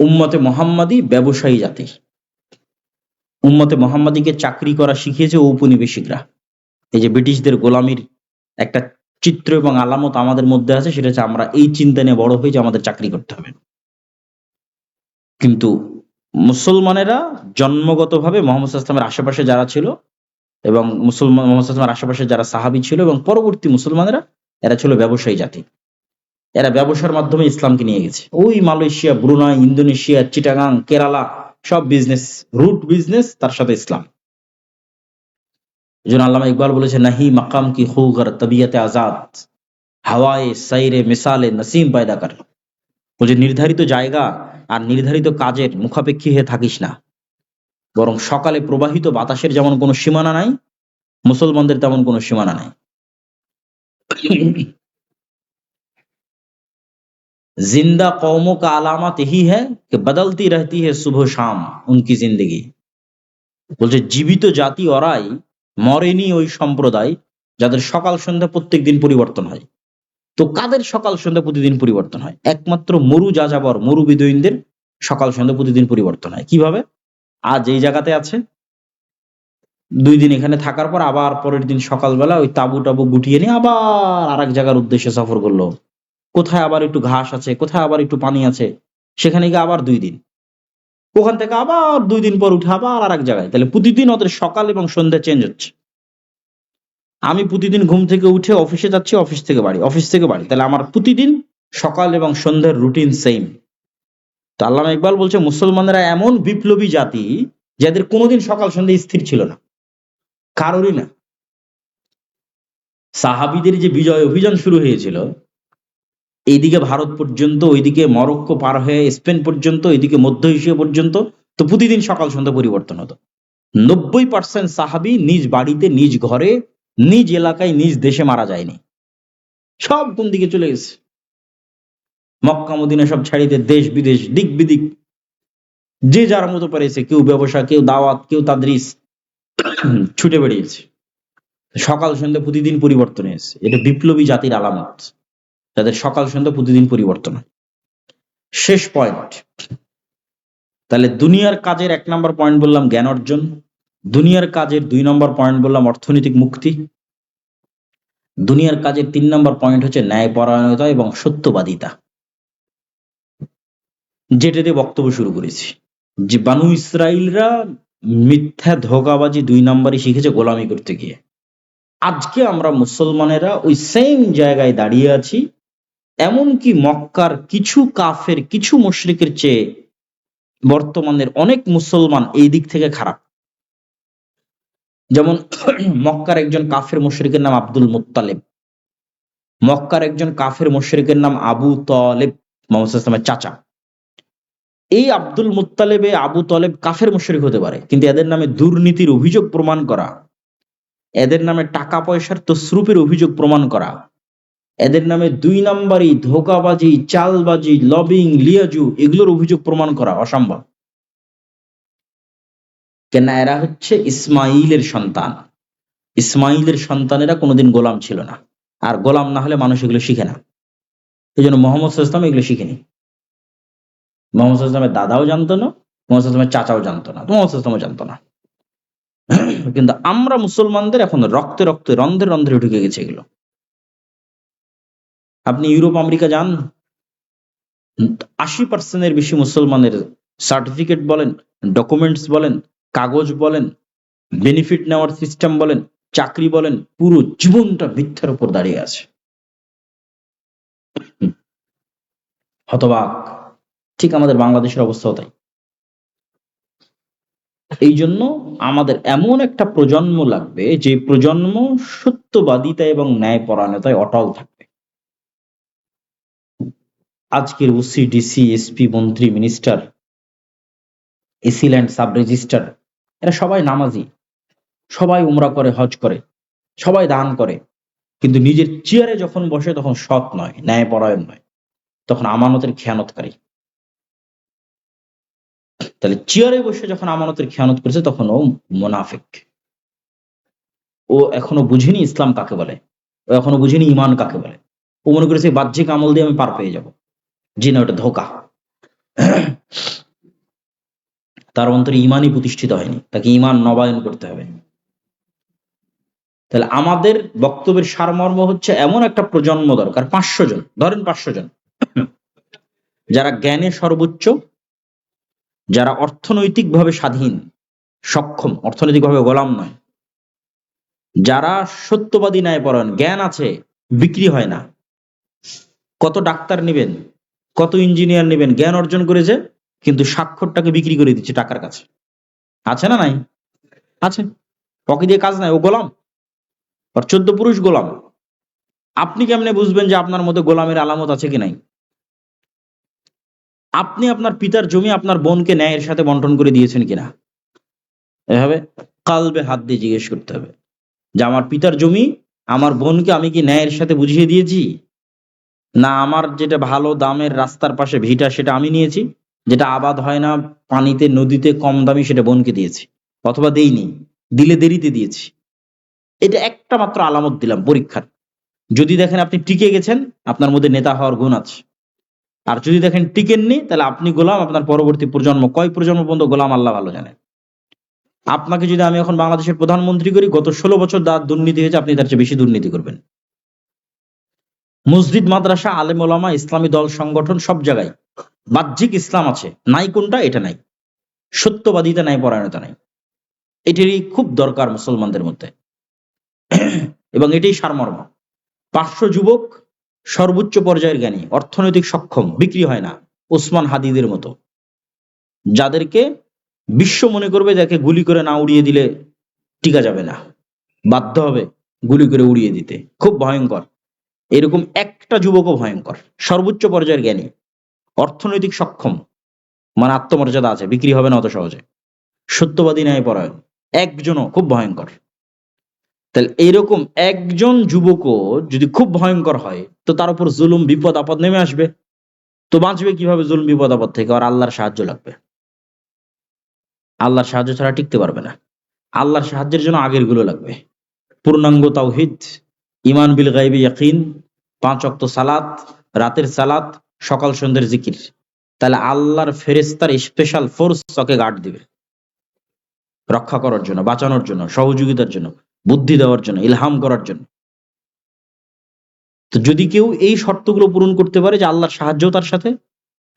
উম্মতে মোহাম্মদী ব্যবসায়ী জাতি। উম্মতে মোহাম্মদীকে চাকরি করা শিখিয়েছে ঔপনিবেশিকরা। এই যে ব্রিটিশদের গোলামির একটা চিত্র এবং আলামত আমাদের মধ্যে আছে, সেটা হচ্ছে আমরা এই চিন্তা নিয়ে বড় হই যে আমাদের চাকরি করতে হবে। কিন্তু মুসলমানেরা জন্মগতভাবে মোহাম্মদ সাল্লাল্লাহু আলাইহি ওয়াসাল্লামের আশেপাশে যারা ছিল, এবং মোহাম্মদ সাল্লাল্লাহু আলাইহি ওয়াসাল্লামের আশেপাশে যারা সাহাবী ছিল এবং পরবর্তী মুসলমানেরা, এরা ছিল ব্যবসায়ী জাতি। এরা ব্যবসার মাধ্যমে ইসলামকে নিয়ে গেছে। ওই Malaysia, Brunei, Indonesia, Chittagong, Kerala, সব বিজনেস, রুট বিজনেস, তার সাথে ইসলাম। এই জন্য আল্লামা ইকবাল বলেছে, নাহি মাকাম কি খুগর তবিয়তে আজাদ, হাওয়ায়ে সাইরে মিসালে নসিম পয়দা কর। বলছে নির্ধারিত জায়গা আর নির্ধারিত কাজের মুখাপেক্ষী হয়ে থাকিস না, বরং সকালে প্রবাহিত বাতাসের যেমন কোনো সীমানা নাই, মুসলমানদের তেমন কোনো সীমানা নাই। जिंदा कौमों का अलामत यही है कि बदलती रहती है सुबह शाम उनकी जिंदगी। বলছে জীবিত জাতি ওরাই, মরেনি ওই সম্প্রদায় যাদের সকাল সন্ধ্যা প্রত্যেক দিন পরিবর্তন হয়। তো কাদের সকাল সন্ধ্যা প্রতিদিন পরিবর্তন হয়? একমাত্র মরু যাযাবর, মরু বিদয়ীনদের সকাল সন্ধ্যা প্রতিদিন পরিবর্তন হয়। কিভাবে? আজ এই জায়গাতে আছে, 2 দিন এখানে থাকার পর আবার পরের দিন সকালবেলা ওই তাবু টাবু গুটিয়ে নিয়ে আবার আরেক জায়গার উদ্দেশ্যে সফর করলো। কোথায় আবার একটু ঘাস আছে, কোথায় আবার একটু পানি আছে, সেখানে গিয়ে আবার 2 দিন, ওখান থেকে আবার 2 দিন পর উঠে আবার আর এক জায়গায়। তাহলে প্রতিদিন ওদের সকাল এবং সন্ধ্যা চেঞ্জ হচ্ছে। আমি প্রতিদিন ঘুম থেকে উঠে অফিসে যাচ্ছি, অফিস থেকে বাড়ি, অফিস থেকে বাড়ি, তাহলে আমার প্রতিদিন সকাল এবং সন্ধ্যার রুটিন সেম। তো আল্লামা ইকবাল বলছে মুসলমানেরা এমন বিপ্লবী জাতি যাদের কোনোদিন সকাল সন্ধ্যা স্থির ছিল না, কারোরই না। সাহাবীদের যে বিজয় অভিযান শুরু হয়েছিল, এইদিকে ভারত পর্যন্ত, ওইদিকে মরক্কো পার হয়ে স্পেন পর্যন্ত, এইদিকে মধ্য এশিয়া পর্যন্ত, তো প্রতিদিন সকাল সন্ধ্যা পরিবর্তন হতো। 90% সাহাবী নিজ বাড়িতে, নিজ ঘরে, নিজ এলাকায়, নিজ দেশে মারা যায়নি। সব কোন দিকে চলে গেছে, মক্কা মদিনা সব ছাড়িতে দেশ বিদেশ দিক বিদিক, যে যার মতো পেরেছে, কেউ ব্যবসা, কেউ দাওয়াত, কেউ তাদরিস, ছুটে বেরিয়েছে। সকাল সন্ধ্যা প্রতিদিন পরিবর্তন হয়েছে। এটা বিপ্লবী জাতির আলামত, যাদের সকাল সন্ধ্যা প্রতিদিন পরিবর্তন হয়। শেষ পয়েন্ট, তাহলে দুনিয়ার কাজের 1 নম্বর পয়েন্ট বললাম জ্ঞান অর্জন, দুনিয়ার কাজের 2 নম্বর পয়েন্ট বললাম অর্থনৈতিক মুক্তি, দুনিয়ার কাজের 3 নম্বর পয়েন্ট হচ্ছে ন্যায়পরায়ণতা এবং সত্যবাদিতা। যেটা দিয়ে বক্তব্য শুরু করেছি, যে বানু ইসরাইলরা মিথ্যা ধোঁকাবাজি 2 নম্বরই শিখেছে গোলামি করতে গিয়ে। আজকে আমরা মুসলমানেরা ওই সেম জায়গায় দাঁড়িয়ে আছি, এমনকি মক্কার কিছু কাফের, কিছু মুশরিকের চেয়ে বর্তমানের অনেক মুসলমান এই দিক থেকে খারাপ। যেমন মক্কার একজন কাফের মুশরিকের নাম আব্দুল মুত্তালিব, মক্কার একজন কাফের মুশরিকের নাম আবু তালেব, মুহাম্মদ সাল্লাল্লাহু আলাইহি ওয়াসাল্লামের চাচা। এই আব্দুল মুত্তালিবে, আবু তালেব কাফের মুশরিক হতে পারে, কিন্তু এদের নামে দুর্নীতির অভিযোগ প্রমাণ করা, এদের নামে টাকা পয়সার তসরুপের অভিযোগ প্রমাণ করা, এদের নামে 2 নম্বরই ধোঁকাবাজি, চালবাজি, লবিং, লিয়াজু, এগুলোর অভিযোগ প্রমাণ করা অসম্ভব। কেন? এরা হচ্ছে ইসমাইলের সন্তান। ইসমাইলের সন্তানেরা কোনোদিন গোলাম ছিল না, আর গোলাম না হলে মানুষ এগুলো শিখে না। এই জন্য মোহাম্মদ সাল্লাল্লাহু আলাইহি ওয়াসাল্লাম এগুলো শিখেনি। মোহাম্মদ সাল্লাল্লাহু আলাইহি ওয়াসাল্লামের দাদাও জানতো না, মোহাম্মদ সাল্লাল্লাহু আলাইহি ওয়াসাল্লামের চাচাও জানতো না, মোহাম্মদ সাল্লাল্লাহু আলাইহি ওয়াসাল্লামও জানতো না। কিন্তু আমরা মুসলমানদের এখন রক্তে রক্তে, রন্ধ্রে রন্ধ্রে ঢুকে গেছে এগুলো। আপনি ইউরোপ আমেরিকা যান, 80% এর বেশি মুসলমানের সার্টিফিকেট বলেন, ডকুমেন্টস বলেন, কাগজ বলেন, বেনিফিট নেওয়ার সিস্টেম বলেন, চাকরি বলেন, পুরো জীবনটা মিথ্যার উপর দাঁড়িয়ে আছে। হতবাক। ঠিক আমাদের বাংলাদেশের অবস্থাও তাই। এই জন্য আমাদের এমন একটা প্রজন্ম লাগবে, যে প্রজন্ম সত্যবাদিতা এবং ন্যায়পরায়ণতায় অটল থাকবে। আজকের ওসি, ডিসি, এসপি, মন্ত্রী, মিনিস্টার, এসিল্যান্ড, সাব রেজিস্টার, এরা সবাই নামাজি, সবাই উমরা করে, হজ করে, সবাই দান করে, কিন্তু নিজের চেয়ারে যখন বসে তখন সৎ নয়, ন্যায়পরায়ণ নয়, তখন আমানতের খেয়ানতকারী। তাহলে চেয়ারে বসে যখন আমানতের খেয়ানত করেছে তখন ও মুনাফিক। ও এখনো বুঝেনি ইসলাম কাকে বলে, ও এখনো বুঝেনি ইমান কাকে বলে। ও মনে করেছে বাহ্যিক আমল দিয়ে আমি পার পেয়ে যাব। জি না, ওটা ধোঁকা। তার অন্তরে ইমানই প্রতিষ্ঠিত হয়নি, তাকে ইমান নবায়ন করতে হবে। তাহলে আমাদের বক্তব্যের সারমর্ম হচ্ছে এমন একটা প্রজন্ম দরকার, 500 জন, ধরেন 500 জন, যারা জ্ঞানে সর্বোচ্চ, যারা অর্থনৈতিকভাবে স্বাধীন, সক্ষম, অর্থনৈতিকভাবে গোলাম নয়, যারা সত্যবাদী, ন্যায়পরায়ণ, জ্ঞান আছে, বিক্রি হয় না। কত ডাক্তার নেবেন, কত ইঞ্জিনিয়ার নেবেন, জ্ঞান অর্জন করেছে, কিন্তু স্বাক্ষরটাকে বিক্রি করে দিচ্ছে টাকার কাছে। আছে না নাই? আছে। পকে দিয়ে কাজ নাই, ও গোলাম, আর 14 পুরুষ গোলাম। আপনি কেমনে বুঝবেন যে আপনার মধ্যে গোলামের আলামত আছে কি নাই? আপনি আপনার পিতার জমি আপনার বোনকে ন্যায়ের সাথে বন্টন করে দিয়েছেন কিনা, এভাবে কালবে হাত দিয়ে জিজ্ঞেস করতে হবে যে আমার পিতার জমি আমার বোনকে আমি কি ন্যায়ের সাথে বুঝিয়ে দিয়েছি, না আমার যেটা ভালো দামের রাস্তার পাশে ভিটা সেটা আমি নিয়েছি, যেটা আবাদ হয় না পানিতে নদীতে কম দামি সেটা বোনকে দিয়েছি, অথবা দেইনি, দিলে দেরিতে দিয়েছি। এটা একটা মাত্র আলামত দিলাম পরীক্ষার। যদি দেখেন আপনি টিকে গেছেন, আপনার মধ্যে নেতা হওয়ার গুণ আছে। আর যদি দেখেন টিকেননি, তাহলে আপনি গোলাম, আপনার পরবর্তী প্রজন্ম কয় প্রজন্ম পর্যন্ত গোলাম আল্লাহ ভালো জানেন। আপনাকে যদি আমি এখন বাংলাদেশের প্রধানমন্ত্রী করি, গত 16 বছর দুর্নীতি হয়েছে, আপনি তার চেয়ে বেশি দুর্নীতি করবেন। মসজিদ, মাদ্রাসা, আলেম ওলামা, ইসলামী দল সংগঠন, সব জায়গায় বাহ্যিক ইসলাম আছে, নাই কোনটা? এটা নাই। সত্যবাদিতা নাই, পরায়ণতা নাই। এটারই খুব দরকার মুসলমানদের মধ্যে, এবং এটাই সারমর্ম। 500 যুবক, সর্বোচ্চ পর্যায়ের জ্ঞানী, অর্থনৈতিক সক্ষম, বিক্রি হয় না, ওসমান হাদিদের মতো, যাদেরকে বিশ্ব মনে করবে যাকে গুলি করে না উড়িয়ে দিলে টিকা যাবে না, বাধ্য হবে গুলি করে উড়িয়ে দিতে, খুব ভয়ঙ্কর। এরকম একটা যুবকও ভয়ঙ্কর। সর্বোচ্চ পর্যায়ের জ্ঞানী, অর্থনৈতিক সক্ষম, মানে আত্মমর্যাদা আছে, বিক্রি হবে না অত সহজে, সত্যবাদী, ন্যায়পরায়ণ, একজনও খুব ভয়ঙ্কর। তাহলে এইরকম একজন যুবকও যদি খুব ভয়ঙ্কর হয়, তো তার উপর জুলুম, বিপদ আপদ নেমে আসবে। তো বাঁচবে কিভাবে জুলুম বিপদ আপদ থেকে? আর আল্লাহর সাহায্য লাগবে। আল্লাহর সাহায্য ছাড়া টিকতে পারবে না। আল্লাহর সাহায্যের জন্য আগের গুলো লাগবে। পূর্ণাঙ্গ তাওহীদ, ঈমান বিল গায়বি ইয়াকিন, 5 ওয়াক্ত সালাত, রাতের সালাত, সকাল সন্ধ্যের জিকির। তাহলে আল্লাহর ফেরেশতার স্পেশাল ফোর্স তাকে গার্ড দিবে, রক্ষা করার জন্য, বাঁচানোর জন্য, সহযোগিতার জন্য, বুদ্ধি দেওয়ার জন্য, ইলহাম করার জন্য। তো যদি কেউ এই শর্তগুলো পূরণ করতে পারে, যে আল্লাহর সাহায্য তার সাথে,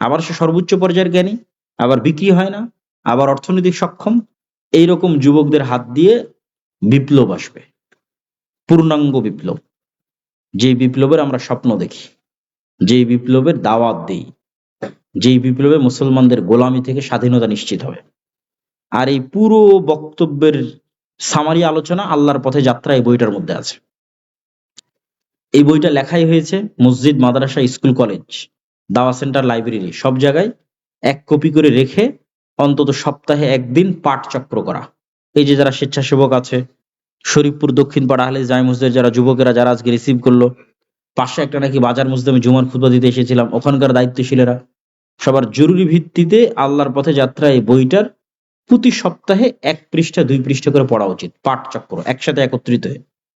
আবার সে সর্বোচ্চ পর্যায়ের জ্ঞানী, আবার বিক্রি হয় না, আবার অর্থনৈতিক সক্ষম, এইরকম যুবকদের হাত দিয়ে বিপ্লব আসবে, পূর্ণাঙ্গ বিপ্লব। যেই বিপ্লবের আমরা স্বপ্ন দেখি, যেই বিপ্লবের দাওয়াত দিই, যেই বিপ্লবে মুসলমানদের গোলামি থেকে স্বাধীনতা নিশ্চিত হবে। আর এই পুরো বক্তব্যের সামারি আলোচনা আল্লাহর পথে যাত্রা এই বইটার মধ্যে আছে। এই বইটা লেখাই হয়েছে মসজিদ, মাদ্রাসা, স্কুল, কলেজ, দাওয়া সেন্টার, লাইব্রেরি, সব জায়গায় 1 কপি করে রেখে অন্তত সপ্তাহে 1 দিন পাঠ চক্র করা। এই যে যারা স্বেচ্ছাসেবক আছে, শরীফপুর দক্ষিণ পাড়া আহলে জামি মসজিদের যারা যুবকেরা যারা আজকে রিসিভ করলো, পাশে একটা নাকি বাজার মসজিদে আমি জুমার খুতবা দিতে এসেছিলাম, ওখানকার দায়িত্বশীলেরা, সবার জরুরি ভিত্তিতে আল্লাহর পথে যাত্রা এই বইটার প্রতি সপ্তাহে 1 পৃষ্ঠা 2 পৃষ্ঠা করে পড়া উচিত, পাঠ চক্র একসাথে একত্রিত হয়ে।